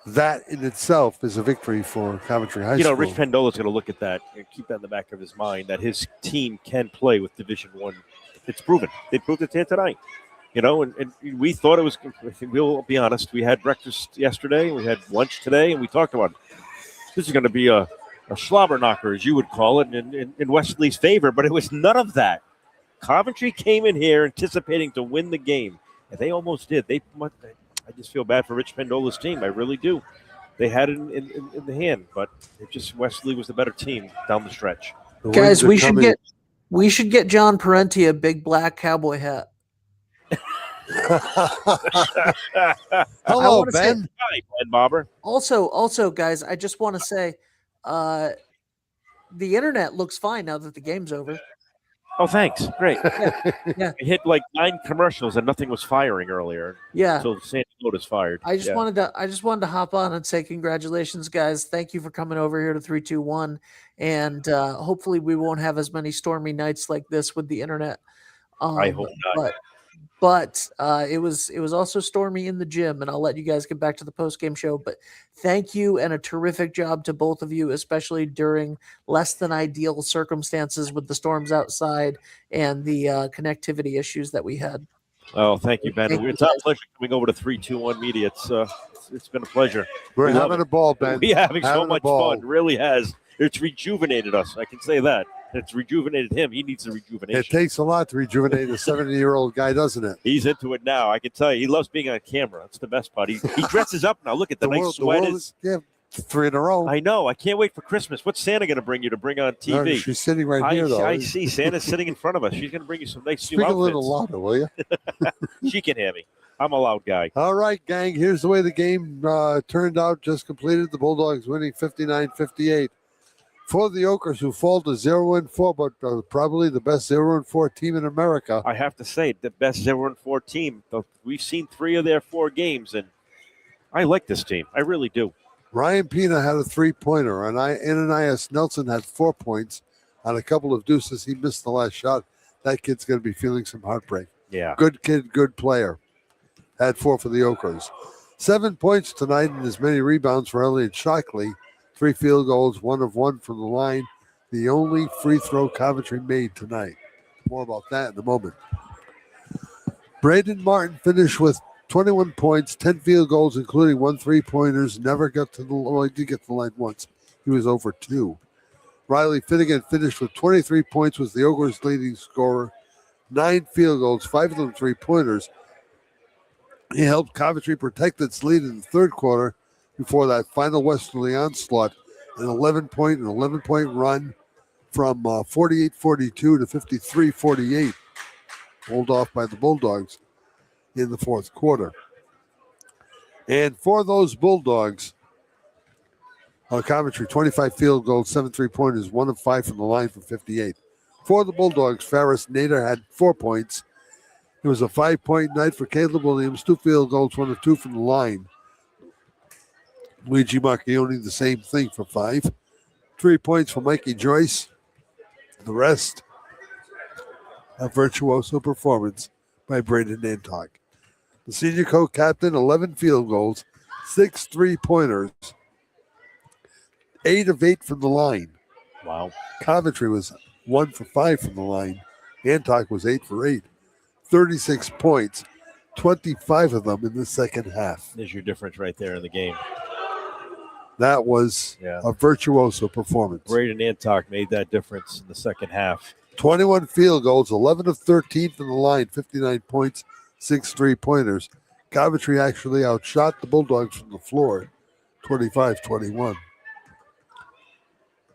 That in itself is a victory for Coventry High School. Rich Pendola's going to look at that and keep that in the back of his mind that his team can play with Division I. It's proven. They proved it here tonight. And we thought it was. We'll be honest. We had breakfast yesterday. We had lunch today, and we talked about it. This is going to be a slobber knocker, as you would call it, in Westerly's favor. But it was none of that. Coventry came in here anticipating to win the game, and they almost did. I just feel bad for Rich Pendola's team. I really do. They had it in the hand, but Westerly was the better team down the stretch. Guys, we should get John Parenti a big black cowboy hat. Hello, Ben. Hi, Ben Bobber. Also, guys, I just want to say, the internet looks fine now that the game's over. Oh, thanks. Great. Yeah. I hit like 9 commercials and nothing was firing earlier. Yeah. So Sandy Lotus fired. I just wanted to hop on and say congratulations, guys. Thank you for coming over here to 321, and hopefully we won't have as many stormy nights like this with the internet. I hope not. But it was also stormy in the gym, and I'll let you guys get back to the post-game show. But thank you, and a terrific job to both of you, especially during less than ideal circumstances with the storms outside and the connectivity issues that we had. Oh, thank you, Ben. It's our pleasure coming over to 321 Media. It's been a pleasure. We're having a ball, Ben. We're having so much fun. ball. It really has. It's rejuvenated us. I can say that. It's rejuvenated him. He needs a rejuvenation. It takes a lot to rejuvenate a 70-year-old guy, doesn't it? He's into it now. I can tell you. He loves being on camera. That's the best part. He dresses up now. Look at the nice sweaters. Yeah, 3 in a row. I know. I can't wait for Christmas. What's Santa going to bring you to bring on TV? No, she's sitting right here, though. I see. Santa's sitting in front of us. She's going to bring you some nice new Speak outfits. a little louder, will you? She can hear me. I'm a loud guy. All right, gang. Here's the way the game turned out. Just completed. The Bulldogs winning 59-58. For the Okers, who fall to 0-4, but probably the best 0-4 team in America. I have to say, the best 0-4 team. We've seen 3 of their 4 games, and I like this team. I really do. Ryan Pina had a 3-pointer, and Ananias Nelson had 4 points on a couple of deuces. He missed the last shot. That kid's going to be feeling some heartbreak. Yeah. Good kid, good player. Had 4 for the Okers. 7 points tonight and as many rebounds for Elliot Shockley. 3 field goals, 1 of 1 from the line. The only free throw Coventry made tonight. More about that in a moment. Braden Martin finished with 21 points, 10 field goals, including 1 3-pointers. Never got to the line. Well, he did get to the line once. He was over 2. Riley Finnegan finished with 23 points, was the Ogres' leading scorer. 9 field goals, 5 of them 3-pointers. He helped Coventry protect its lead in the third quarter before that final Westerly onslaught, an 11-point run from 48-42 to 53-48, pulled off by the Bulldogs in the fourth quarter. And for those Bulldogs, Coventry, 25 field goals, 7 3-pointers, 1 of 5 from the line for 58. For the Bulldogs, Ferris Nader had 4 points. It was a 5-point night for Caleb Williams, 2 field goals, 1 of 2 from the line. Luigi Marchioni, the same thing for 5. 3 points for Mikey Joyce. The rest, a virtuoso performance by Braden Nantok. The senior co-captain, 11 field goals, 6 3-pointers, 8 of 8 from the line. Wow. Coventry was 1 for 5 from the line. Nantok was 8 for 8. 36 points, 25 of them in the second half. There's your difference right there in the game. That was a virtuoso performance. Braden Nantok made that difference in the second half. 21 field goals, 11 of 13 from the line, 59 points, 6 3-pointers. Coventry actually outshot the Bulldogs from the floor, 25-21.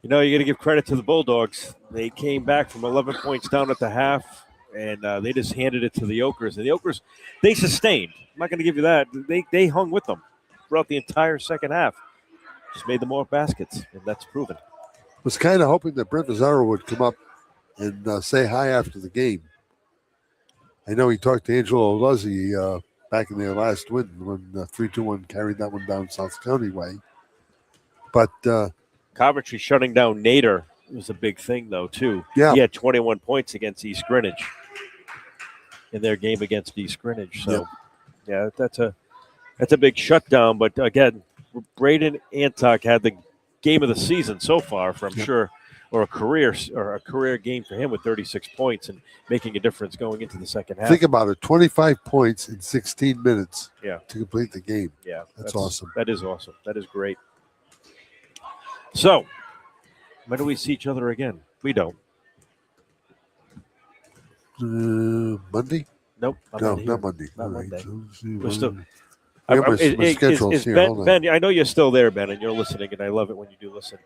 You know, you got to give credit to the Bulldogs. They came back from 11 points down at the half, and they just handed it to the Okers. And the Okers, they sustained. I'm not going to give you that. They hung with them throughout the entire second half. Just made them more baskets, and that's proven. Was kind of hoping that Brent Mazzaro would come up and say hi after the game. I know he talked to Angelo Luzzi back in their last win when 3-2-1 carried that one down South County way. But Coventry shutting down Nader was a big thing, though, too. Yeah. He had 21 points against East Greenwich in their game against East Greenwich. So, yeah, that's a big shutdown. But, again, Braden Antok had the game of the season so far, for I'm sure, or a career game for him with 36 points and making a difference going into the second half. Think about it, 25 points in 16 minutes Yeah. to complete the game. Yeah. That's awesome. That is awesome. That is great. So, when do we see each other again? We don't. Monday? Nope. No, not Monday. Not All right. Monday. So, let's see, We're still. I got my schedules here. Hold on. Ben, I know you're still there, Ben, and you're listening, and I love it when you do listen.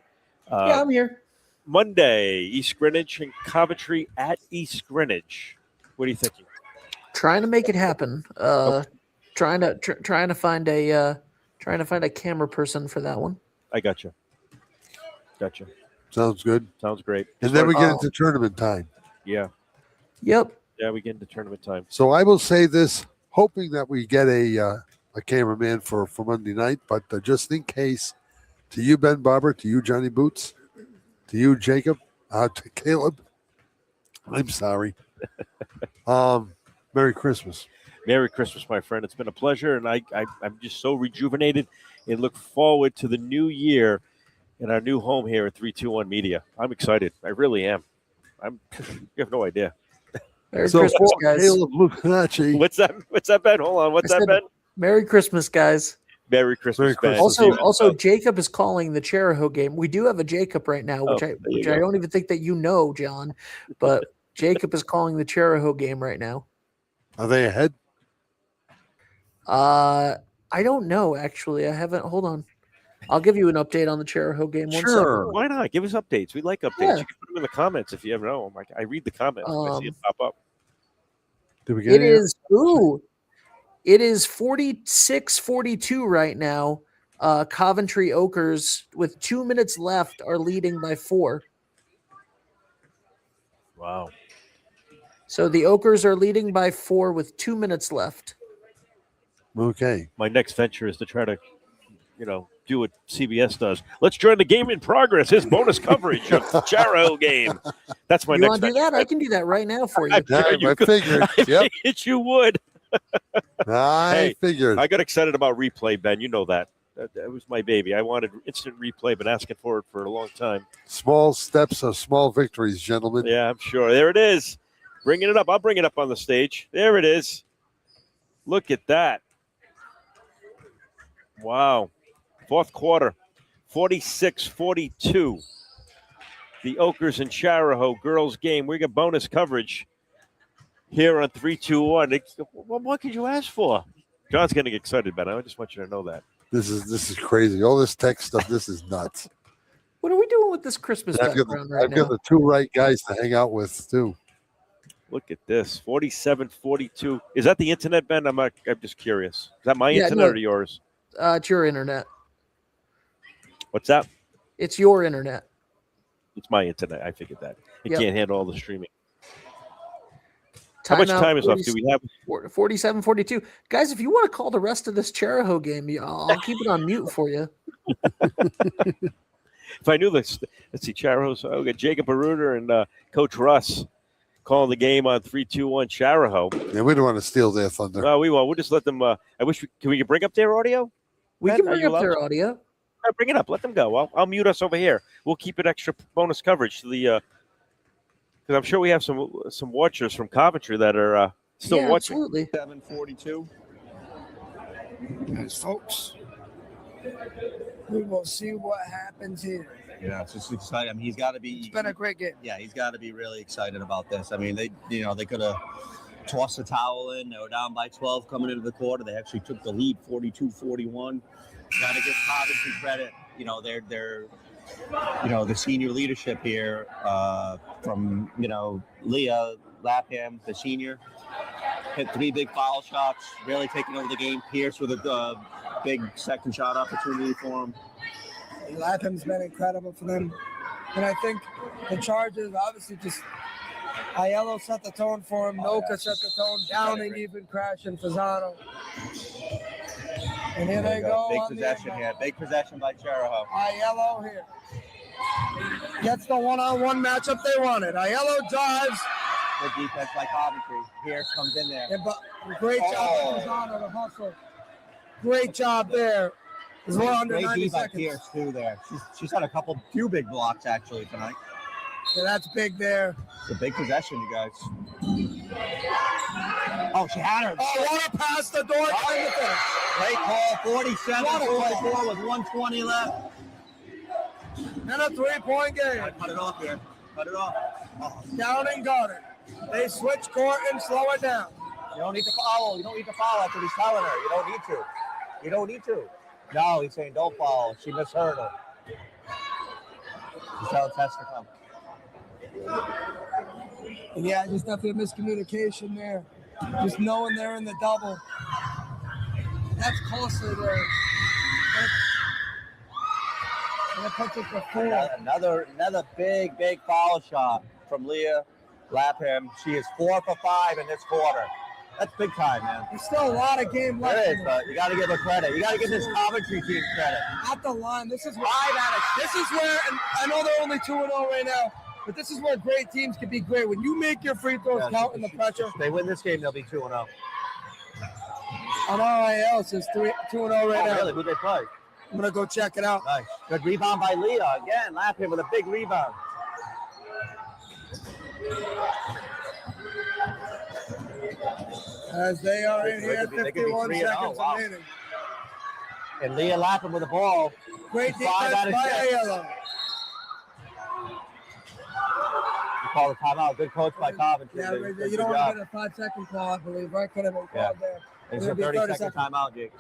Yeah, I'm here. Monday, East Greenwich and Coventry at East Greenwich. What are you thinking? Trying to make it happen. Trying to find a camera person for that one. I gotcha. Sounds good. Sounds great. And then we get into tournament time. Yeah. Yep. Yeah, we get into tournament time. So I will say this, hoping that we get a cameraman for Monday night, but just in case, to you, Ben Barber, to you, Johnny Boots, to you, Jacob, to Caleb, I'm sorry. Merry Christmas. Merry Christmas, my friend. It's been a pleasure, and I'm just so rejuvenated and look forward to the new year in our new home here at 321 Media. I'm excited. I really am. You have no idea. Merry Christmas, guys. Caleb Lucacci. What's that, Ben? Hold on. What's that, Ben? Merry Christmas, guys. Merry Christmas, Ben. Also, Jacob is calling the Cheraho game. We do have a Jacob right now, which I don't even think that you know, John, but Jacob is calling the Cheraho game right now. Are they ahead? I don't know, actually. I haven't. Hold on. I'll give you an update on the Cheraho game. Sure. Why not? Give us updates. We like updates. Yeah. You can put them in the comments if you ever know. I read the comments. I see it pop up. Did we get It is 46-42 right now. Coventry Oakers, with 2 minutes left, are leading by 4. Wow. So the Oakers are leading by 4 with 2 minutes left. Okay. My next venture is to try to, do what CBS does. Let's join the game in progress. His bonus coverage of the Charo game. That's my You next want to do venture. that? I can do that right now for you. I figured. I Yep. figured you would. I figured. I got excited about replay, Ben. You know that. That was my baby. I wanted instant replay. Been asking for it for a long time. Small steps of small victories, gentlemen. Yeah, I'm sure. There it is. Bringing it up. I'll bring it up on the stage. There it is. Look at that. Wow. Fourth quarter, 46-42. The Oakers and Charahoe girls game. We got bonus coverage here on 321. What could you ask for? John's getting excited, Ben. I just want you to know that. This is crazy. All this tech stuff, this is nuts. What are we doing with this Christmas I've background right got now? the two right guys to hang out with, too. Look at this, 47-42. Is that the internet, Ben? I'm just curious. Is that my internet or yours? It's your internet. What's that? It's your internet. It's my internet. I figured that. It Yep. can't handle all the streaming. How much time is left? Do we have? 47-42. Guys, if you want to call the rest of this Cheraho game, I'll keep it on mute for you. If I knew this, let's see, Charahoe. So we got Jacob Baruder and Coach Russ calling the game on 321 Charahoe. Yeah, we don't want to steal their thunder. No, we won't. We'll just let them. I wish can we bring up their audio? We Ben, can are bring you up allowed their to? audio. All right, bring it up. Let them go. I'll mute us over here. We'll keep it extra bonus coverage to the because I'm sure we have some watchers from Coventry that are still watching. Absolutely. 7:42. Yes, folks. We will see what happens here. Yeah, it's just exciting. I mean, he's got to be. It's been a great game. Yeah, he's got to be really excited about this. I mean, they could have tossed the towel in. They were down by 12 coming into the quarter. They actually took the lead, 42-41. Got to give Coventry credit. They're the senior leadership here from Leah Lapham, the senior, hit 3 big foul shots, really taking over the game. Pierce with a big second shot opportunity for him. Latham's been incredible for them. And I think the Chargers obviously just Aiello set the tone for him. Noka set the tone. Downing even crashing Fasano. And here they go. Big possession here. Big possession by Charahoe. Aiello here. Gets the one-on-one matchup they wanted. Aiello drives. Good defense by Coventry. Pierce comes in there. Yeah, but great job by Quezada to hustle. Great job there. As we're under Great 90 D by seconds. Pierce too there. She's had a few big blocks actually tonight. Yeah, that's big there. It's a big possession, you guys. Oh, she had her. Oh, what a pass the door. Great call. 47-44 with 1:20 left. And a three-point game. Cut it off here. Cut it off. Oh. Down and got it. They switch court and slow it down. You don't need to foul. You don't need to foul. That's what he's telling her. You don't need to. You don't need to. No, he's saying don't foul. She misheard her. He's telling Tess to come. And yeah, just definitely a miscommunication there. Just knowing they're in the double. That's costly there. And it puts it to 4. Another big foul shot from Leah Lapham. She is 4 for 5 in this quarter. That's big time, man. There's still a lot of game left. It is, but you got to give her credit. You got to give this Coventry team credit. At the line, this is where, and I know they're only 2-0 right now, but this is where great teams can be great. When you make your free throws count in the pressure. If they win this game, they'll be 2-0. On RIL, it says 2-0 right now. Really? Who they play? I'm going to go check it out. Nice. Good rebound by Leah. Again, Lapham with a big rebound. As they are in here, 51 seconds wow. remaining. And Leah Lapham with the ball. Great defense by Aiello. You call the timeout. Good coach by Coventry. Yeah, you don't want to get a 5-second call, I believe, right? Could have been called there. It's a 30-second timeout, Jake.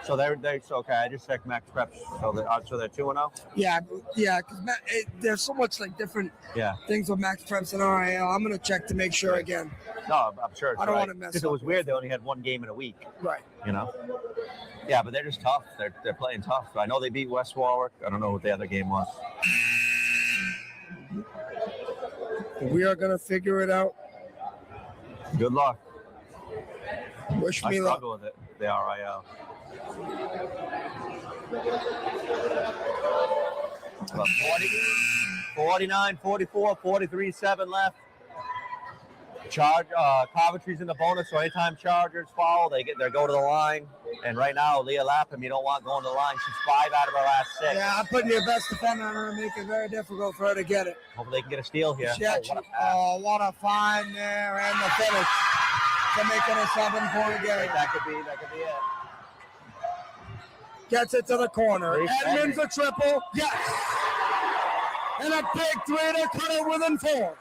So they're okay. I just checked Max Preps. So they're 2-0. Yeah, because there's so much like different things with Max Preps and RIL. I'm gonna check to make sure again. No, I'm sure. I don't want to mess up. Because it was weird. They only had one game in a week. Right. You know. Yeah, but they're just tough. They're playing tough. I know they beat West Warwick. I don't know what the other game was. We are gonna figure it out. Good luck. Wish I me luck. struggle with it. The RIL. Well, 49, 44, 43-7 left. Coventry's in the bonus, so anytime Chargers foul, they go to the line. And right now, Leah Lapham, you don't want going to the line. She's 5 out of her last 6. Yeah, I'm putting your best defender on her and make it very difficult for her to get it. Hopefully they can get a steal here. What a find there and the finish to make it a 7-point game. That could be it. Gets it to the corner. Edmonds a triple. Yes. And a big 3 to cut it within 4.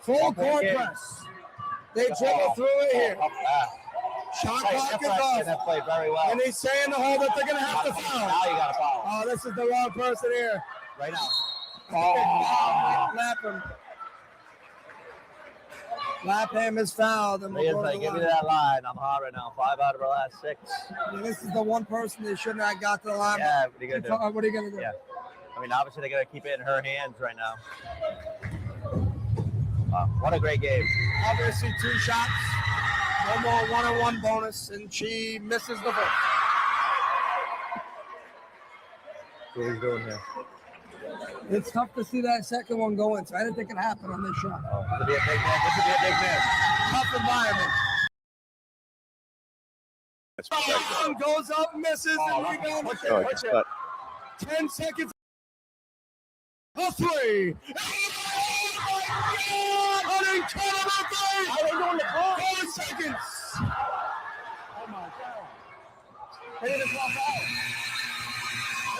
Full court press. They dribble through it here. Shot clock is off. Played very well. And he's saying to hold that they're going to have to foul. Now you got to foul. Oh, this is the wrong person here. Right now. Lapham is fouled. And Leah's like, give me that line. I'm hot right now. 5 out of her last 6. Yeah, this is the one person they shouldn't have got to the line. Yeah, what are you going to do? What are you going to do? Yeah. I mean, obviously, they're going to keep it in her hands right now. What a great game. Obviously, 2 shots. No more 1-on-1 bonus, and she misses the first. What are you doing here? It's tough to see that second one go in, so I didn't think it happened on this shot. This would be a big miss. This would be a big miss. Tough environment. One goes up, misses, and rebound. What's it? 10 seconds. A 3. An incredible 3. How are they doing the ball? 4 seconds. Oh my God. They didn't drop out.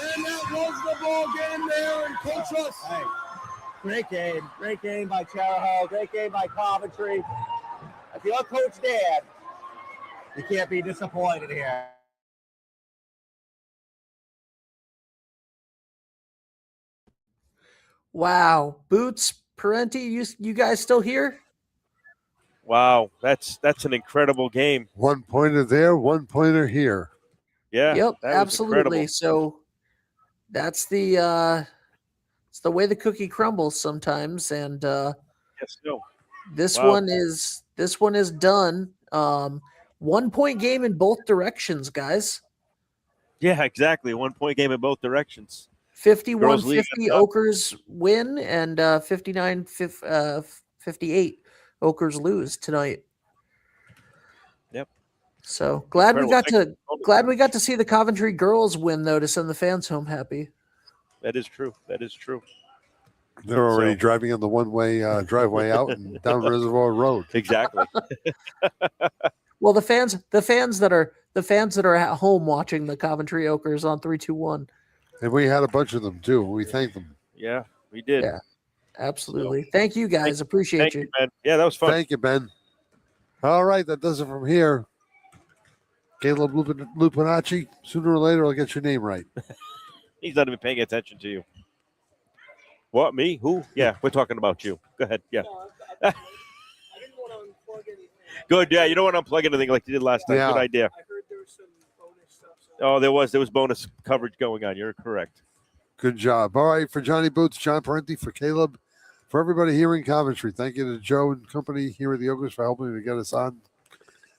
And that was the ball game there, and Coach Russ. Hey, great game by Charahoe, great game by Coventry. If you're Coach Dad, you can't be disappointed here. Wow, Boots, Parenti, you guys still here? Wow, that's an incredible game. 1-pointer there, 1-pointer here. Yeah. Yep, that was absolutely. incredible. So that's it's the way the cookie crumbles sometimes, and Yes, no. this Wow. one is done. 1-point game in both directions, guys. Yeah, exactly. 1-point game in both directions. Girls League 51-50 Okers win and 59-58 Okers lose tonight. Yep. So glad we Incredible. got to see the Coventry girls win though to send the fans home happy. That is true. That is true. They're already driving on the one-way driveway out and down Reservoir Road. Exactly. Well, the fans that are at home watching the Coventry Okers on 3-2-1. And we had a bunch of them too. We thank them. Yeah, we did. Yeah, absolutely. Thank you guys. Appreciate you. Ben. Yeah, that was fun. Thank you, Ben. All right, that does it from here. Caleb Lupinacci, sooner or later I'll get your name right. He's not even paying attention to you. What, me? Who? Yeah, we're talking about you. Go ahead. Yeah. Good. Yeah, you don't want to unplug anything like you did last time. Yeah. Good idea. Oh, there was bonus coverage going on. You're correct. Good job. All right, for Johnny Boots, John Parenti, for Caleb, for everybody here in Coventry. Thank you to Joe and company here at the Okers for helping to get us on.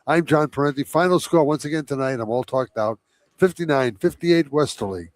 I'm John Parenti. Final score once again tonight. I'm all talked out. 59-58 Westerly.